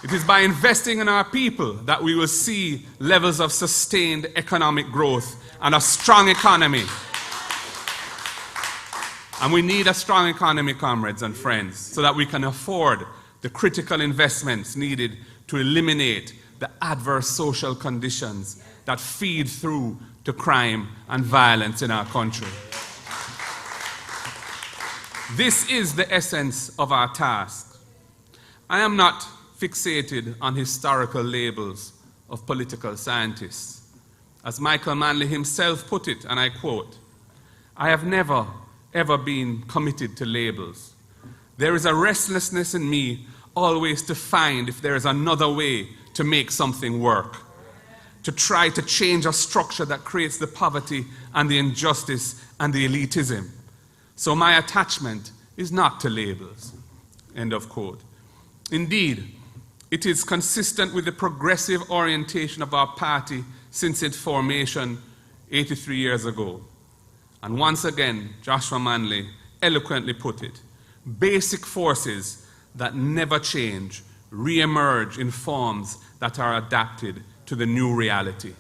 It is by investing in our people that we will see levels of sustained economic growth and a strong economy. And we need a strong economy, comrades and friends, so that we can afford the critical investments needed to eliminate the adverse social conditions that feed through to crime and violence in our country. This is the essence of our task. I am not fixated on historical labels of political scientists. As Michael Manley himself put it, and I quote, "I have never, ever been committed to labels. There is a restlessness in me always to find if there is another way to make something work, to try to change a structure that creates the poverty and the injustice and the elitism. So my attachment is not to labels." End of quote. Indeed, it is consistent with the progressive orientation of our party since its formation 83 years ago. And once again, Joshua Manley eloquently put it, basic forces that never change re-emerge in forms that are adapted to the new reality.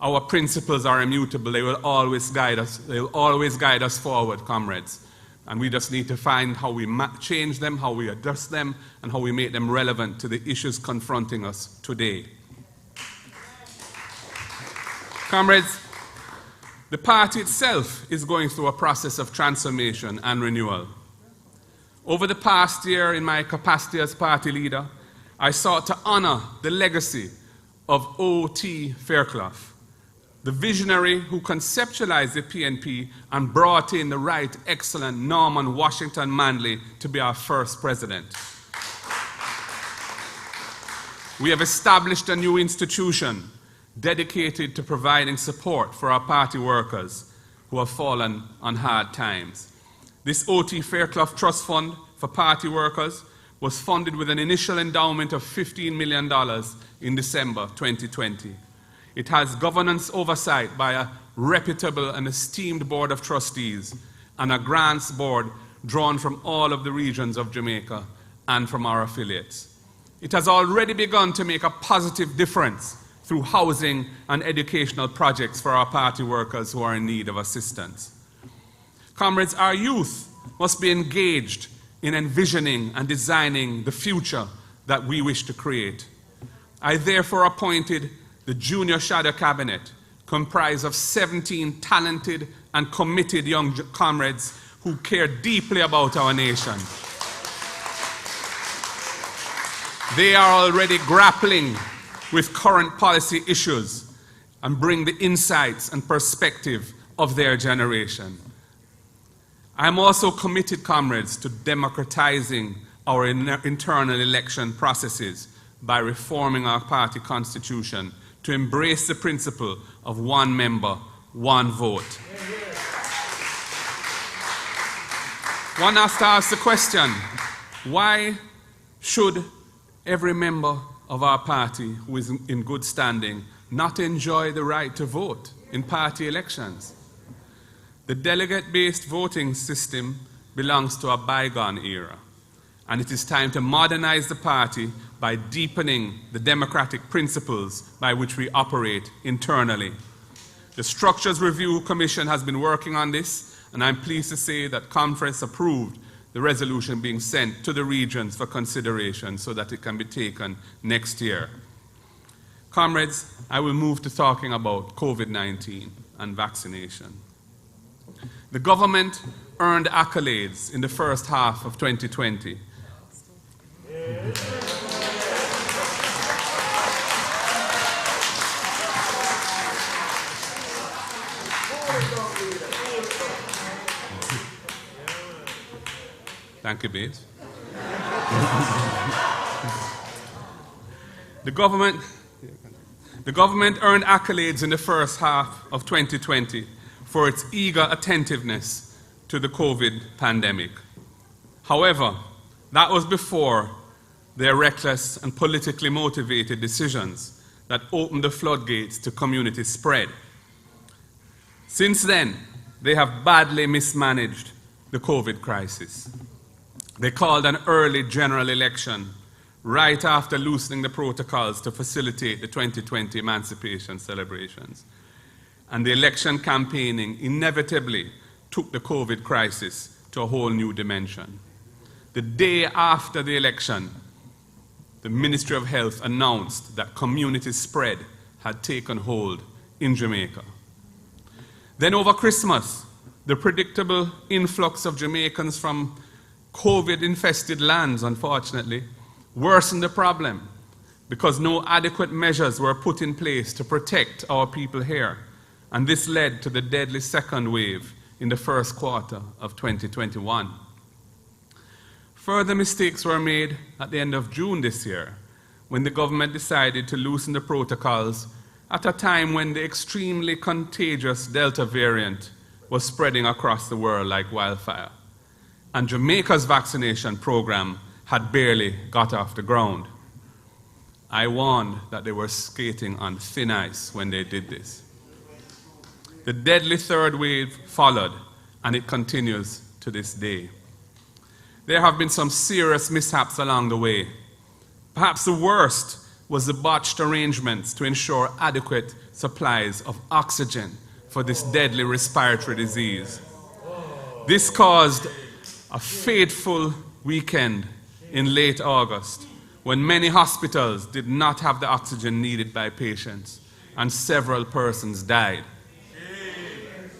Our principles are immutable. They will always guide us. They will always guide us forward, comrades. And we just need to find how we change them, how we adjust them, and how we make them relevant to the issues confronting us today. Comrades, The party itself is going through a process of transformation and renewal. Over the past year, in my capacity as party leader, I sought to honor the legacy of O.T. Fairclough, the visionary who conceptualized the PNP and brought in the right, excellent Norman Washington Manley to be our first president. We have established a new institution dedicated to providing support for our party workers who have fallen on hard times. This O.T. Fairclough Trust Fund for Party Workers was funded with an initial endowment of $15 million in December 2020. It has governance oversight by a reputable and esteemed board of trustees and a grants board drawn from all of the regions of Jamaica and from our affiliates. It has already begun to make a positive difference through housing and educational projects for our party workers who are in need of assistance. Comrades, our youth must be engaged in envisioning and designing the future that we wish to create. I therefore appointed the Junior Shadow Cabinet, comprised of 17 talented and committed young comrades who care deeply about our nation. They are already grappling with current policy issues and bring the insights and perspective of their generation. I am also committed, comrades, to democratizing our internal election processes by reforming our party constitution to embrace the principle of one member, one vote. One has to ask the question, why should every member of our party who is in good standing not enjoy the right to vote in party elections? The delegate-based voting system belongs to a bygone era, and it is time to modernize the party by deepening the democratic principles by which we operate internally. The Structures Review Commission has been working on this, and I'm pleased to say that Conference approved the resolution being sent to the regions for consideration so that it can be taken next year. Comrades, I will move to talking about COVID-19 and vaccination. The government earned accolades in the first half of 2020. Thank you, babes. The government earned accolades in the first half of 2020 for its eager attentiveness to the COVID pandemic. However, that was before their reckless and politically motivated decisions that opened the floodgates to community spread. Since then, they have badly mismanaged the COVID crisis. They called an early general election right after loosening the protocols to facilitate the 2020 emancipation celebrations. And the election campaigning inevitably took the COVID crisis to a whole new dimension. The day after the election, the Ministry of Health announced that community spread had taken hold in Jamaica. Then over Christmas, the predictable influx of Jamaicans from COVID-infested lands, unfortunately, worsened the problem because no adequate measures were put in place to protect our people here. And this led to the deadly second wave in the first quarter of 2021. Further mistakes were made at the end of June this year, when the government decided to loosen the protocols at a time when the extremely contagious Delta variant was spreading across the world like wildfire. And Jamaica's vaccination program had barely got off the ground. I warned that they were skating on thin ice when they did this. The deadly third wave followed, and it continues to this day. There have been some serious mishaps along the way. Perhaps the worst was the botched arrangements to ensure adequate supplies of oxygen for this deadly respiratory disease. This caused a fateful weekend in late August when many hospitals did not have the oxygen needed by patients and several persons died.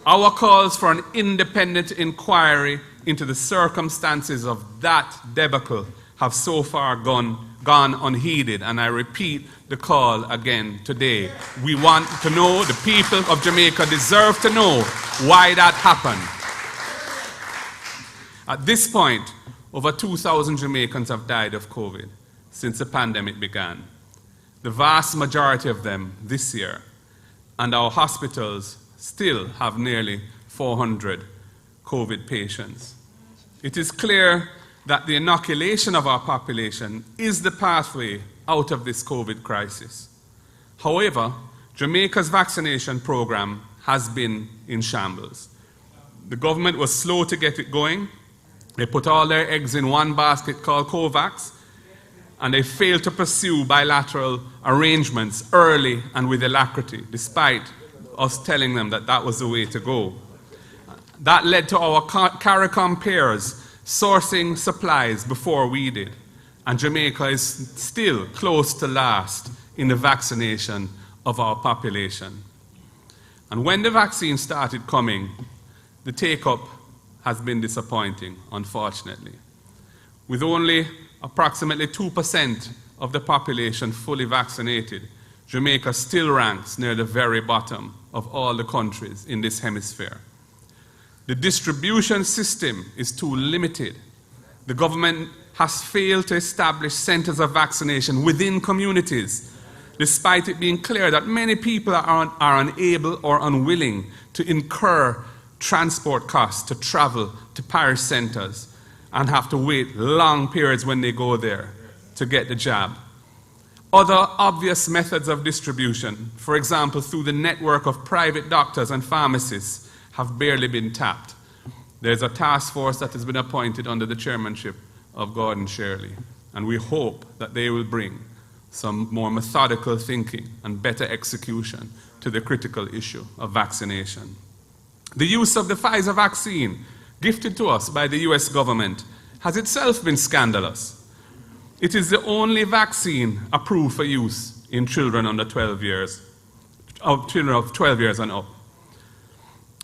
Our calls for an independent inquiry into the circumstances of that debacle have so far gone unheeded, and I repeat the call again today. We want to know, the people of Jamaica deserve to know why that happened. At this point, over 2,000 Jamaicans have died of COVID since the pandemic began. The vast majority of them this year, and our hospitals still have nearly 400 COVID patients. It is clear that the inoculation of our population is the pathway out of this COVID crisis. However, Jamaica's vaccination program has been in shambles. The government was slow to get it going. They put all their eggs in one basket called COVAX, and they failed to pursue bilateral arrangements early and with alacrity, despite us telling them that that was the way to go. That led to our CARICOM peers sourcing supplies before we did, and Jamaica is still close to last in the vaccination of our population. And when the vaccine started coming, the take-up has been disappointing, unfortunately. With only approximately 2% of the population fully vaccinated, Jamaica still ranks near the very bottom of all the countries in this hemisphere. The distribution system is too limited. The government has failed to establish centers of vaccination within communities, despite it being clear that many people are unable or unwilling to incur transport costs to travel to parish centers and have to wait long periods when they go there to get the jab. Other obvious methods of distribution, for example, through the network of private doctors and pharmacists, have barely been tapped. There's a task force that has been appointed under the chairmanship of Gordon Shirley, and we hope that they will bring some more methodical thinking and better execution to the critical issue of vaccination. The use of the Pfizer vaccine, gifted to us by the US government, has itself been scandalous. It is the only vaccine approved for use in children under 12 years, children of 12 years and up.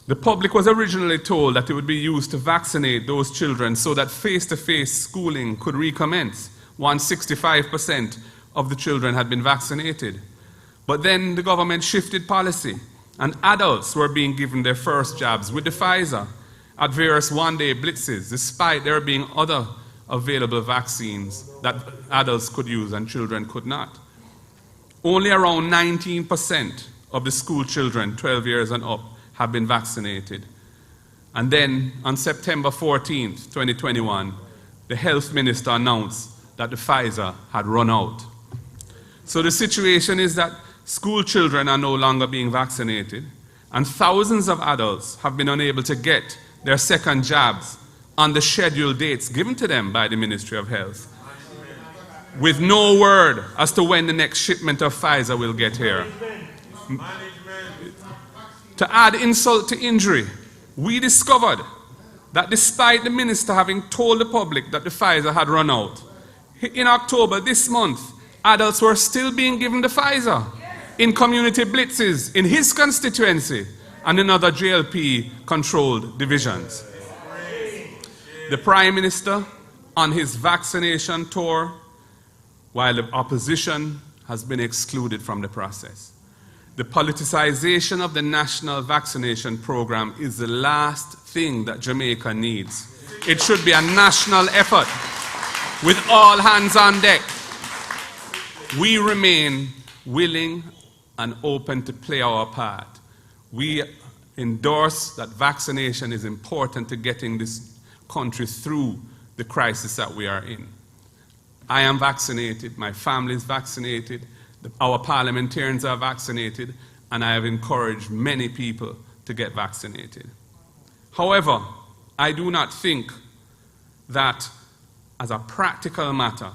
The public was originally told that it would be used to vaccinate those children so that face-to-face schooling could recommence once 65% of the children had been vaccinated. But then the government shifted policy, and adults were being given their first jabs with the Pfizer at various one-day blitzes, despite there being other available vaccines that adults could use and children could not. Only around 19% of the school children 12 years and up have been vaccinated. And then on September 14th, 2021, the health minister announced that the Pfizer had run out. So the situation is that school children are no longer being vaccinated, and thousands of adults have been unable to get their second jabs on the scheduled dates given to them by the Ministry of Health, with no word as to when the next shipment of Pfizer will get here. To add insult to injury, we discovered that despite the minister having told the public that the Pfizer had run out, in October this month, adults were still being given the Pfizer in community blitzes in his constituency and in other JLP-controlled divisions. The Prime Minister, on his vaccination tour, while the opposition has been excluded from the process. The politicization of the national vaccination program is the last thing that Jamaica needs. It should be a national effort with all hands on deck. We remain willing and open to play our part. We endorse that vaccination is important to getting this country through the crisis that we are in. I am vaccinated, my family is vaccinated, our parliamentarians are vaccinated, and I have encouraged many people to get vaccinated. However, I do not think that, as a practical matter,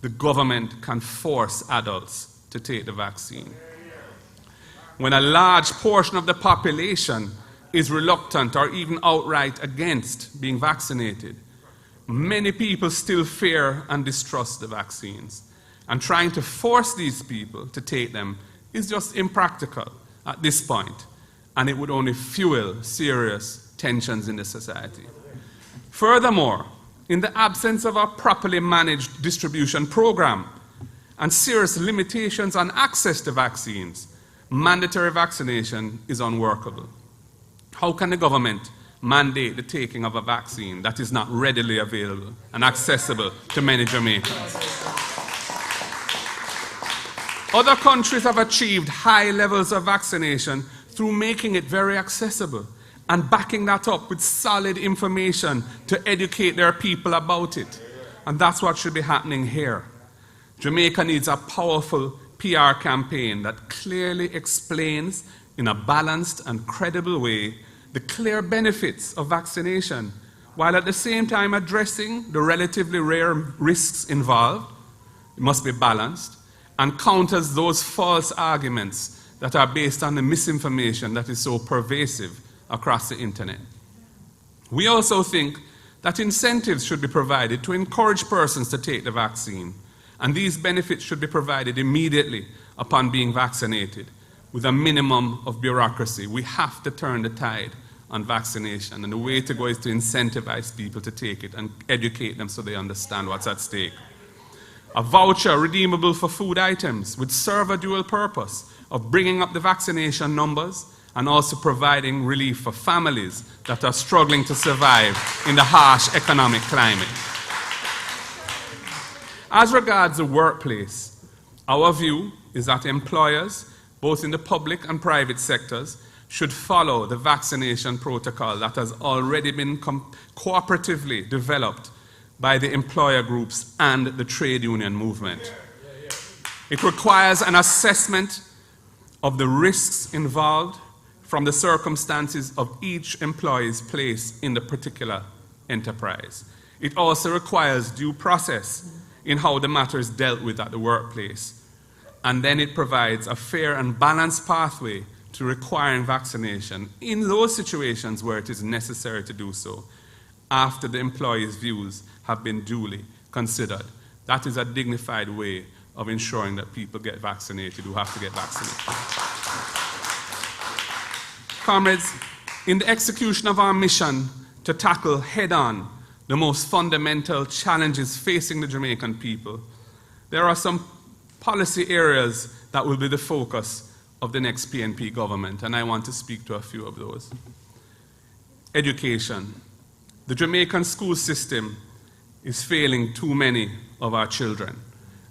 the government can force adults to take the vaccine. When a large portion of the population is reluctant or even outright against being vaccinated, many people still fear and distrust the vaccines. And trying to force these people to take them is just impractical at this point. and it would only fuel serious tensions in the society. Furthermore, in the absence of a properly managed distribution program and serious limitations on access to vaccines, mandatory vaccination is unworkable. How can the government mandate the taking of a vaccine that is not readily available and accessible to many Jamaicans? Other countries have achieved high levels of vaccination through making it very accessible and backing that up with solid information to educate their people about it. And that's what should be happening here. Jamaica needs a powerful PR campaign that clearly explains in a balanced and credible way the clear benefits of vaccination, while at the same time addressing the relatively rare risks involved. It must be balanced, and counters those false arguments that are based on the misinformation that is so pervasive across the internet. We also think that incentives should be provided to encourage persons to take the vaccine, and these benefits should be provided immediately upon being vaccinated, with a minimum of bureaucracy. We have to turn the tide on vaccination, and the way to go is to incentivize people to take it and educate them so they understand what's at stake. A voucher redeemable for food items would serve a dual purpose of bringing up the vaccination numbers and also providing relief for families that are struggling to survive in the harsh economic climate. As regards the workplace, our view is that employers, both in the public and private sectors, should follow the vaccination protocol that has already been cooperatively developed by the employer groups and the trade union movement. It requires an assessment of the risks involved from the circumstances of each employee's place in the particular enterprise. It also requires due process in how the matter is dealt with at the workplace. And then it provides a fair and balanced pathway to requiring vaccination in those situations where it is necessary to do so, after the employee's views have been duly considered. That is a dignified way of ensuring that people get vaccinated who have to get vaccinated. Comrades, in the execution of our mission to tackle head-on the most fundamental challenges facing the Jamaican people, there are some policy areas that will be the focus of the next PNP government, and I want to speak to a few of those. Education. The Jamaican school system is failing too many of our children,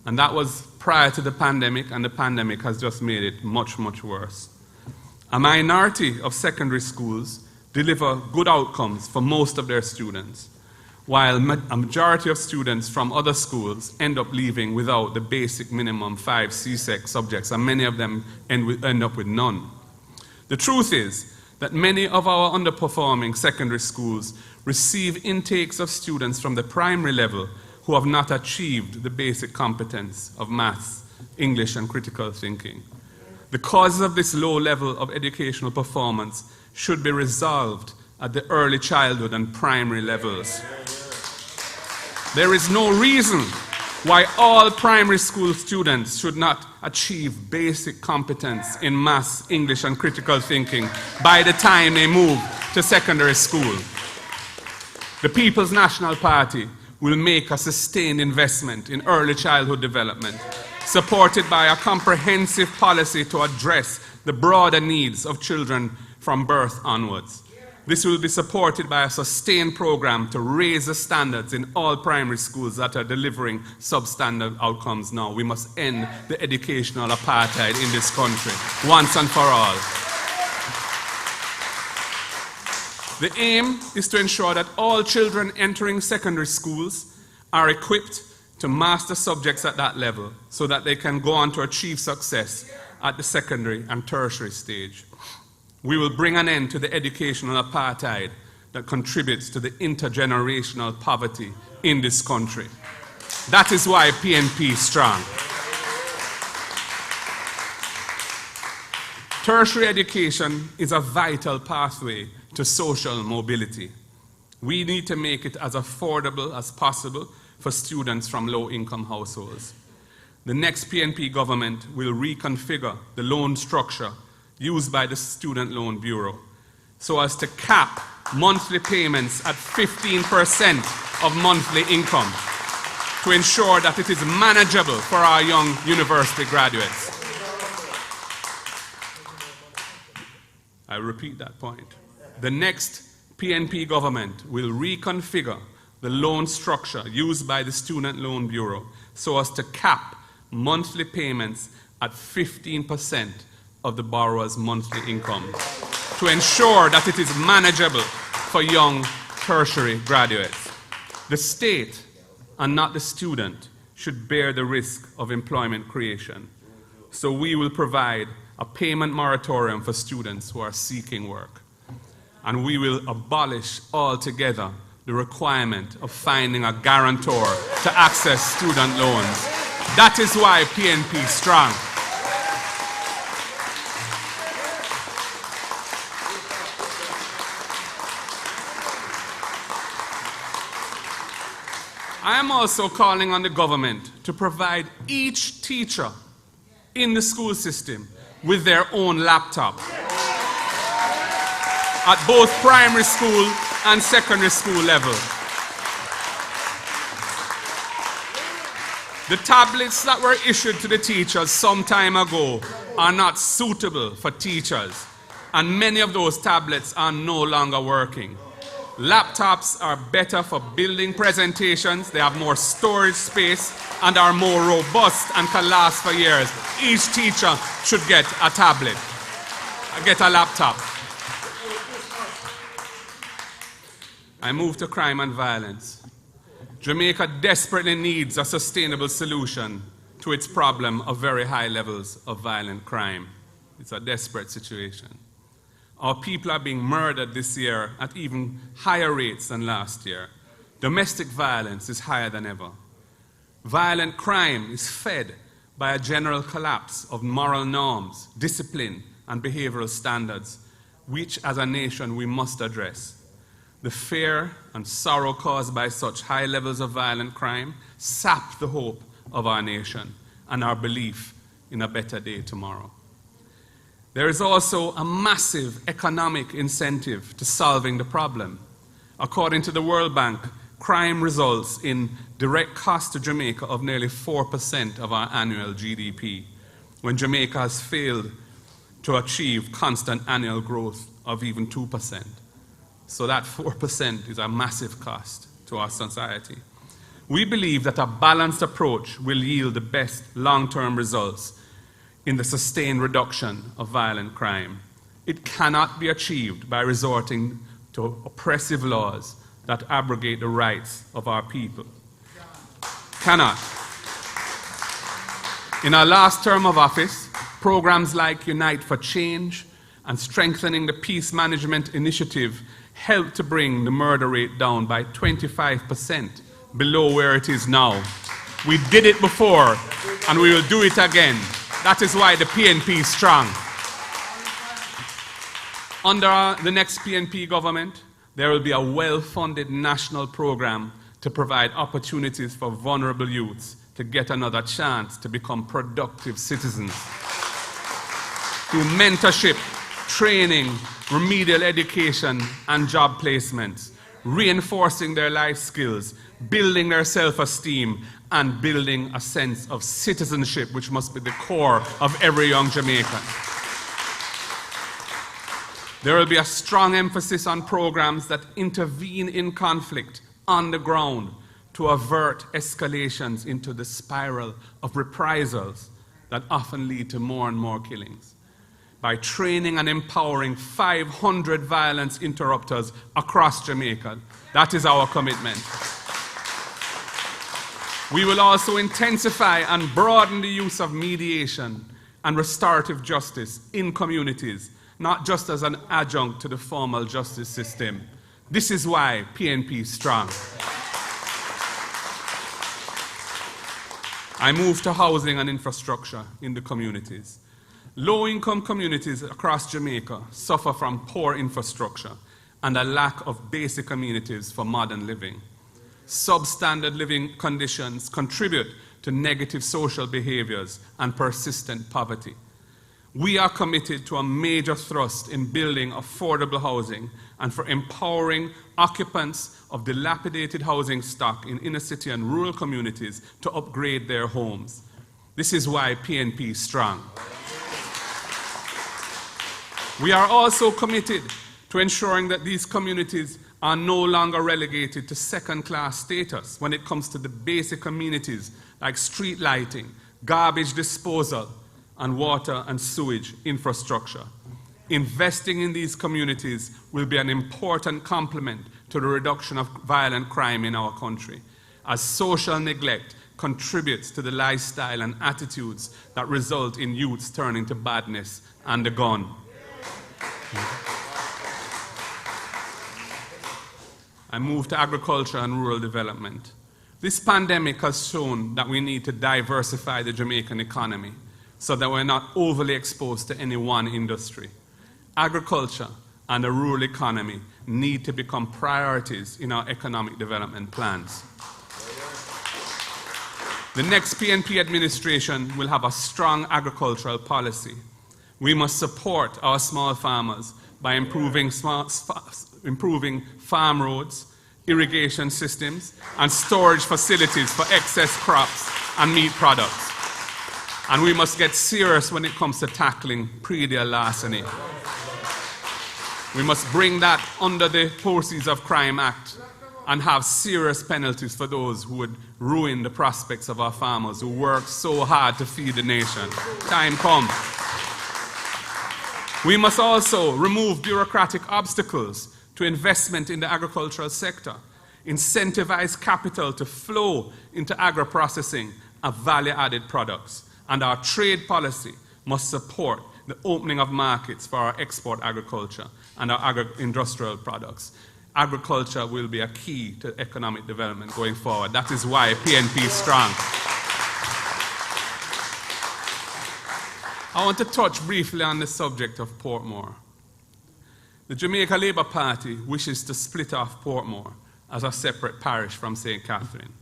and that was prior to the pandemic, and the pandemic has just made it much, much worse. A minority of secondary schools deliver good outcomes for most of their students, while a majority of students from other schools end up leaving without the basic minimum 5 CSEC subjects, and many of them end up with none. The truth is that many of our underperforming secondary schools receive intakes of students from the primary level who have not achieved the basic competence of maths, English, and critical thinking. The causes of this low level of educational performance should be resolved at the early childhood and primary levels. There is no reason why all primary school students should not achieve basic competence in maths, English, and critical thinking by the time they move to secondary school. The People's National Party will make a sustained investment in early childhood development, supported by a comprehensive policy to address the broader needs of children from birth onwards. This will be supported by a sustained program to raise the standards in all primary schools that are delivering substandard outcomes now. We must end the educational apartheid in this country once and for all. The aim is to ensure that all children entering secondary schools are equipped to master subjects at that level so that they can go on to achieve success at the secondary and tertiary stage. We will bring an end to the educational apartheid that contributes to the intergenerational poverty in this country. That is why PNP is strong. Tertiary education is a vital pathway to social mobility. We need to make it as affordable as possible for students from low-income households. The next PNP government will reconfigure the loan structure used by the Student Loan Bureau so as to cap monthly payments at 15% of monthly income to ensure that it is manageable for our young university graduates. I repeat that point. The next PNP government will reconfigure the loan structure used by the Student Loan Bureau so as to cap monthly payments at 15% of the borrower's monthly income to ensure that it is manageable for young tertiary graduates. The state and not the student should bear the risk of employment creation. So we will provide a payment moratorium for students who are seeking work. And we will abolish altogether the requirement of finding a guarantor to access student loans. That is why PNP Strong. I am also calling on the government to provide each teacher in the school system with their own laptop at both primary school and secondary school level. The tablets that were issued to the teachers some time ago are not suitable for teachers, and many of those tablets are no longer working. Laptops are better for building presentations, they have more storage space, and are more robust and can last for years. Each teacher should get a tablet, get a laptop. I move to crime and violence. Jamaica desperately needs a sustainable solution to its problem of very high levels of violent crime. It's a desperate situation. Our people are being murdered this year at even higher rates than last year. Domestic violence is higher than ever. Violent crime is fed by a general collapse of moral norms, discipline, and behavioral standards, which as a nation we must address. The fear and sorrow caused by such high levels of violent crime sap the hope of our nation and our belief in a better day tomorrow. There is also a massive economic incentive to solving the problem. According to the World Bank, crime results in direct cost to Jamaica of nearly 4% of our annual GDP, when Jamaica has failed to achieve constant annual growth of even 2%. So that 4% is a massive cost to our society. We believe that a balanced approach will yield the best long-term results in the sustained reduction of violent crime. It cannot be achieved by resorting to oppressive laws that abrogate the rights of our people. Cannot. In our last term of office, programs like Unite for Change and strengthening the Peace Management Initiative helped to bring the murder rate down by 25% below where it is now. We did it before, and we will do it again. That is why the PNP is strong. Under the next PNP government, there will be a well-funded national program to provide opportunities for vulnerable youths to get another chance to become productive citizens. Through mentorship, training, remedial education, and job placements, reinforcing their life skills, building their self-esteem, and building a sense of citizenship, which must be the core of every young Jamaican. There will be a strong emphasis on programs that intervene in conflict on the ground to avert escalations into the spiral of reprisals that often lead to more and more killings. By training and empowering 500 violence interrupters across Jamaica. That is our commitment. We will also intensify and broaden the use of mediation and restorative justice in communities, not just as an adjunct to the formal justice system. This is why PNP is strong. I move to housing and infrastructure in the communities. Low-income communities across Jamaica suffer from poor infrastructure and a lack of basic amenities for modern living. Substandard living conditions contribute to negative social behaviors and persistent poverty. We are committed to a major thrust in building affordable housing and for empowering occupants of dilapidated housing stock in inner city and rural communities to upgrade their homes. This is why PNP is strong. We are also committed to ensuring that these communities are no longer relegated to second-class status when it comes to the basic amenities like street lighting, garbage disposal, and water and sewage infrastructure. Investing in these communities will be an important complement to the reduction of violent crime in our country, as social neglect contributes to the lifestyle and attitudes that result in youths turning to badness and the gun. I move to agriculture and rural development. This pandemic has shown that we need to diversify the Jamaican economy so that we're not overly exposed to any one industry. Agriculture and the rural economy need to become priorities in our economic development plans. The next PNP administration will have a strong agricultural policy. We must support our small farmers by improving farm roads, irrigation systems, and storage facilities for excess crops and meat products. And we must get serious when it comes to tackling pre-deal larceny. We must bring that under the Proceeds of Crime Act and have serious penalties for those who would ruin the prospects of our farmers who work so hard to feed the nation. Time come. We must also remove bureaucratic obstacles to investment in the agricultural sector, incentivize capital to flow into agro-processing of value-added products, and our trade policy must support the opening of markets for our export agriculture and our agro-industrial products. Agriculture will be a key to economic development going forward. That is why PNP is strong. I want to touch briefly on the subject of Portmore. The Jamaica Labour Party wishes to split off Portmore as a separate parish from St. Catherine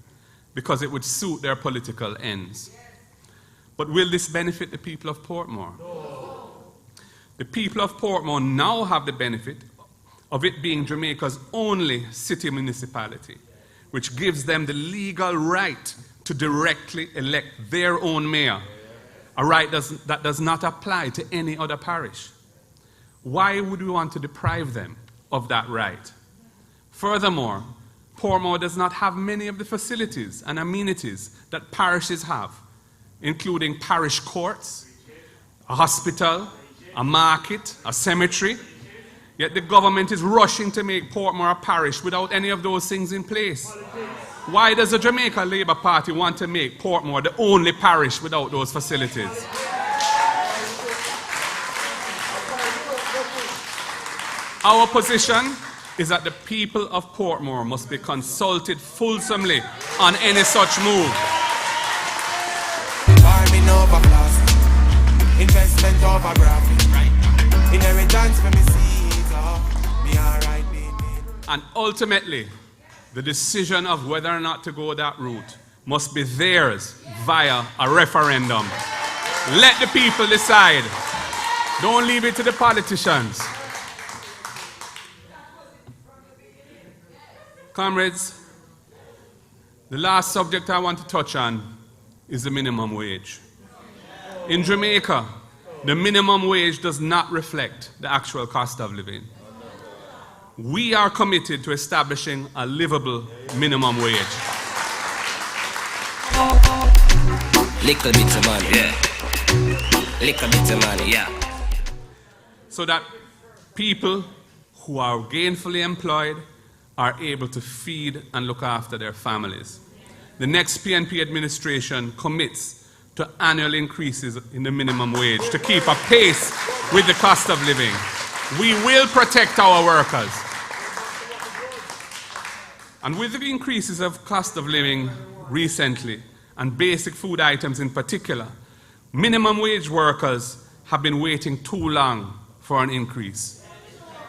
because it would suit their political ends. But will this benefit the people of Portmore? No. The people of Portmore now have the benefit of it being Jamaica's only city municipality, which gives them the legal right to directly elect their own mayor, a right that does not apply to any other parish. Why would we want to deprive them of that right? Furthermore, Portmore does not have many of the facilities and amenities that parishes have, including parish courts, a hospital, a market, a cemetery. Yet the government is rushing to make Portmore a parish without any of those things in place. Why does the Jamaica Labour Party want to make Portmore the only parish without those facilities? Our position is that the people of Portmore must be consulted fulsomely on any such move. Farming over plastic, investment over graphic, inheritance for me seeds, me alright, and ultimately, the decision of whether or not to go that route must be theirs via a referendum. Let the people decide. Don't leave it to the politicians. Comrades, the last subject I want to touch on is the minimum wage. In Jamaica, the minimum wage does not reflect the actual cost of living. We are committed to establishing a livable minimum wage. Little bit of money, yeah. Little bit of money, yeah. So that people who are gainfully employed are able to feed and look after their families. The next PNP administration commits to annual increases in the minimum wage to keep a pace with the cost of living. We will protect our workers. And with the increases of cost of living recently, and basic food items in particular, minimum wage workers have been waiting too long for an increase.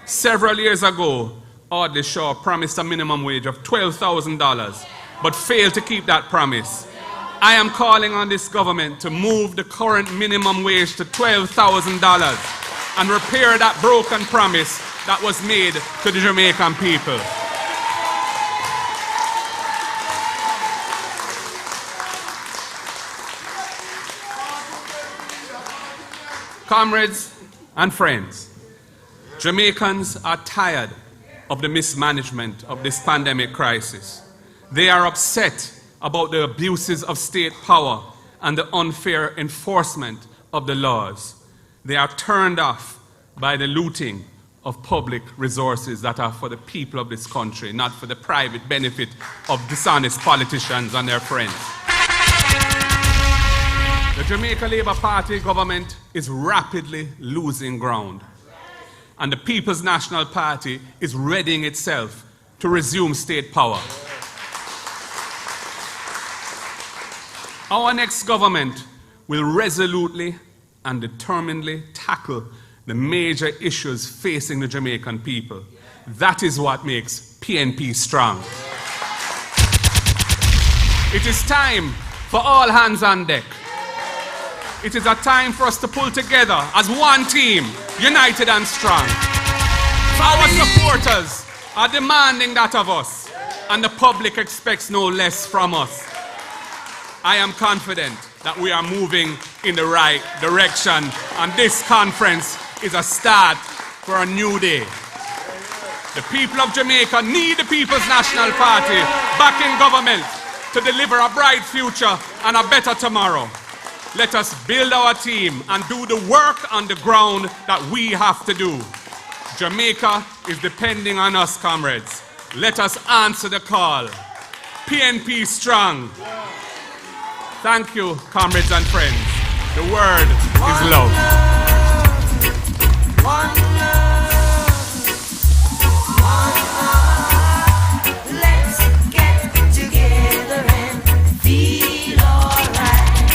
Several years ago, Audley Shaw promised a minimum wage of $12,000, but failed to keep that promise. I am calling on this government to move the current minimum wage to $12,000 and repair that broken promise that was made to the Jamaican people. Comrades and friends, Jamaicans are tired of the mismanagement of this pandemic crisis. They are upset about the abuses of state power and the unfair enforcement of the laws. They are turned off by the looting of public resources that are for the people of this country, not for the private benefit of dishonest politicians and their friends. The Jamaica Labour Party government is rapidly losing ground, and the People's National Party is readying itself to resume state power. Our next government will resolutely and determinedly tackle the major issues facing the Jamaican people. That is what makes PNP strong. It is time for all hands on deck. It is a time for us to pull together as one team, united and strong. Our supporters are demanding that of us, and the public expects no less from us. I am confident that we are moving in the right direction, and this conference is a start for a new day. The people of Jamaica need the People's National Party back in government to deliver a bright future and a better tomorrow. Let us build our team and do the work on the ground that we have to do. Jamaica is depending on us, comrades. Let us answer the call. PNP strong. Thank you, comrades and friends. The word is love. Let's get together and feel alright.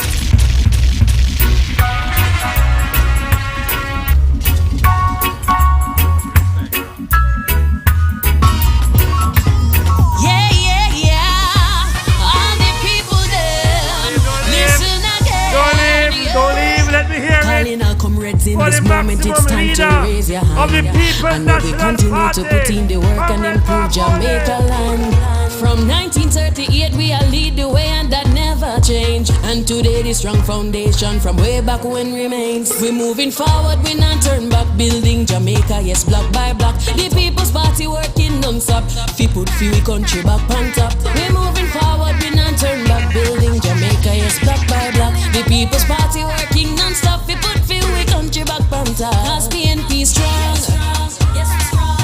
Yeah, yeah, yeah. All the people there, listen again. Don't leave, let me hear it. Calling our comrades in For this the moment, it's time maximum to raise your hand. of the People's And we National continue Party. to put in the work and improve Jamaica land. From 1938, we are lead the way, and that never change. And today, the strong foundation from way back when remains. We're moving forward, we not turn back. Building Jamaica, yes, block by block. The People's Party working non-stop. Fi put fi we country back on top. We're moving forward, we not turn back. Building Jamaica, yes, block by block. The People's Party working non-stop. Fi put fi we country back on top. Cause PNP strong. Yes, we strong.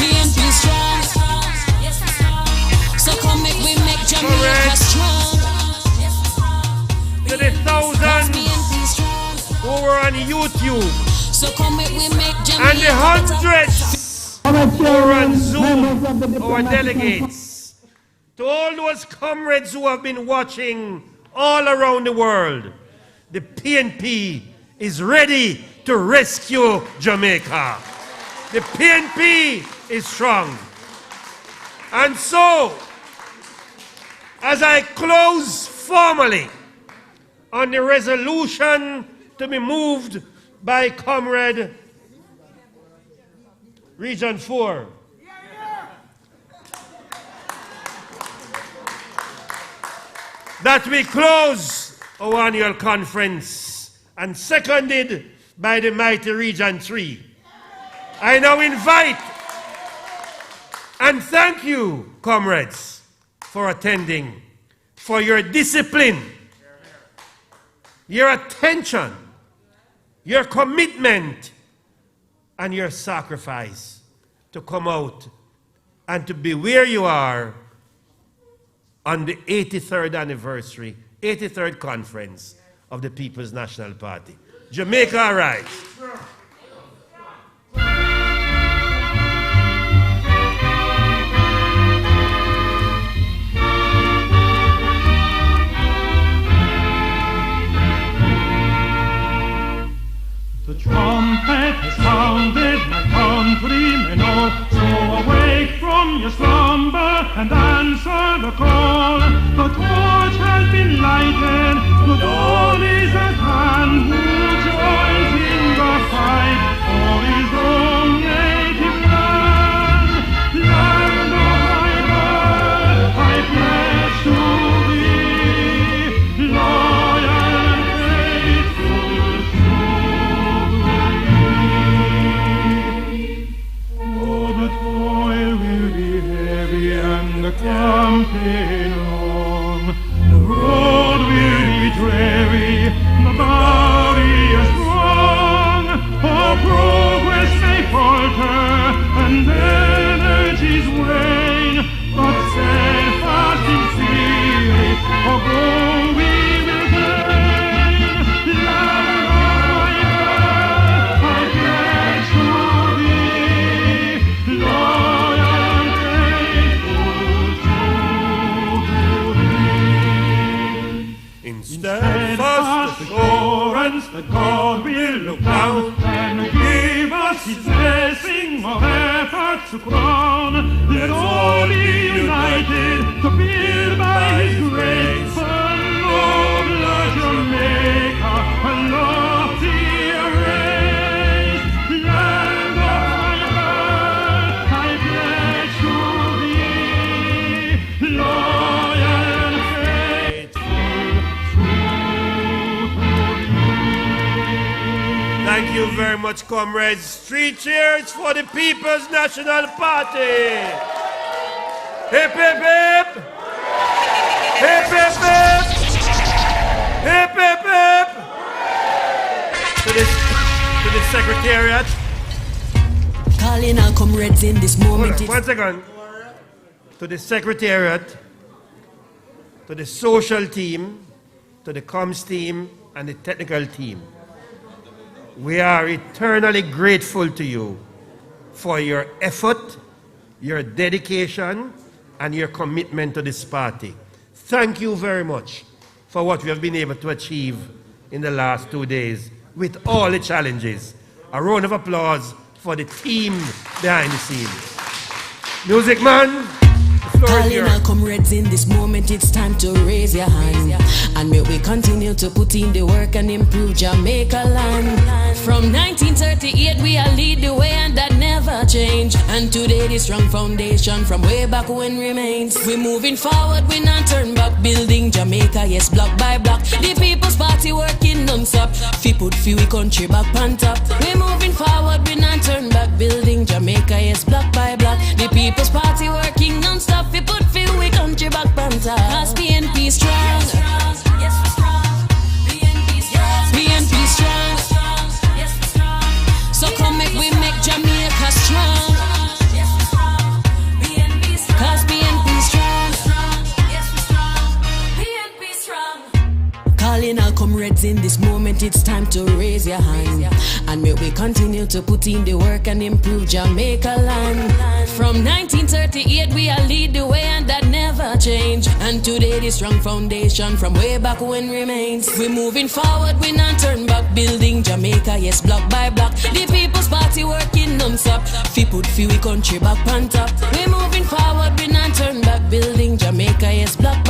PNP strong. So come make we make Jamaica strong. To the thousands who were on YouTube So come make we make and Jamaica the hundreds who were on Zoom, our delegates. To all those comrades who have been watching all around the world, the PNP is ready to rescue Jamaica. The PNP is strong. And so, as I close formally on the resolution to be moved by Comrade Region 4, that we close our annual conference, and seconded by the mighty Region 3. I now invite and thank you, comrades, for attending, for your discipline, your attention, your commitment, and your sacrifice to come out and to be where you are on the 83rd anniversary, 83rd conference of the People's National Party. Jamaica, arise. The trumpet has sounded, my countrymen all, so awake from your slumber and answer the call. The torch steadfast assurance that God will look down and give us His blessing of efforts to crown. Let's all be united to build by His grace a nobler Jamaica, a loftier race. Land of my birth, I pledge to thee, loyal and faithful, true to thee. Thank you very much, comrades. 3 cheers for the People's National Party. Hip, hip, hip. Hip, hip, hip. Hip, hip, hip. To the Secretariat. Calling our comrades in this moment. One second. To the Secretariat, to the social team, to the comms team, and the technical team. We are eternally grateful to you for your effort, your dedication, and your commitment to this party. Thank you very much for what we have been able to achieve in the last 2 days with all the challenges. A round of applause for the team behind the scenes. Music man, the floor is Calling yours. our comrades in this moment, it's time to raise your hand. And may we continue to put in the work and improve Jamaica land. From 1938 we are lead the way and that never change. And today the strong foundation from way back when remains. We're moving forward, we not turn back. Building Jamaica, yes, block by block. The People's Party working non-stop. Fi put fi we country back on top. We're moving forward, we not turn back. Building Jamaica, yes, block by block. The People's Party working non-stop. Fi put fi we country back on top. Cause PNP strong. Yes, we're strong. PNP strong. PNP strong. Yes, we're strong. So come make we make Jamaica strong. Yes, we're strong. PNP strong. Cause PNP strong. Yes, we're strong. PNP strong. Calling our comrades in this moment, it's time to raise your hand. And may we continue to put in the work and improve Jamaica land. From 1938 we are lead the way and that never change. And today the strong foundation from way back when remains. We're moving forward, we not turn back. Building Jamaica, yes, block by block. The People's Party working non-stop. Fi put fi we country back on top. We're moving forward, we not turn back. Building Jamaica, yes, block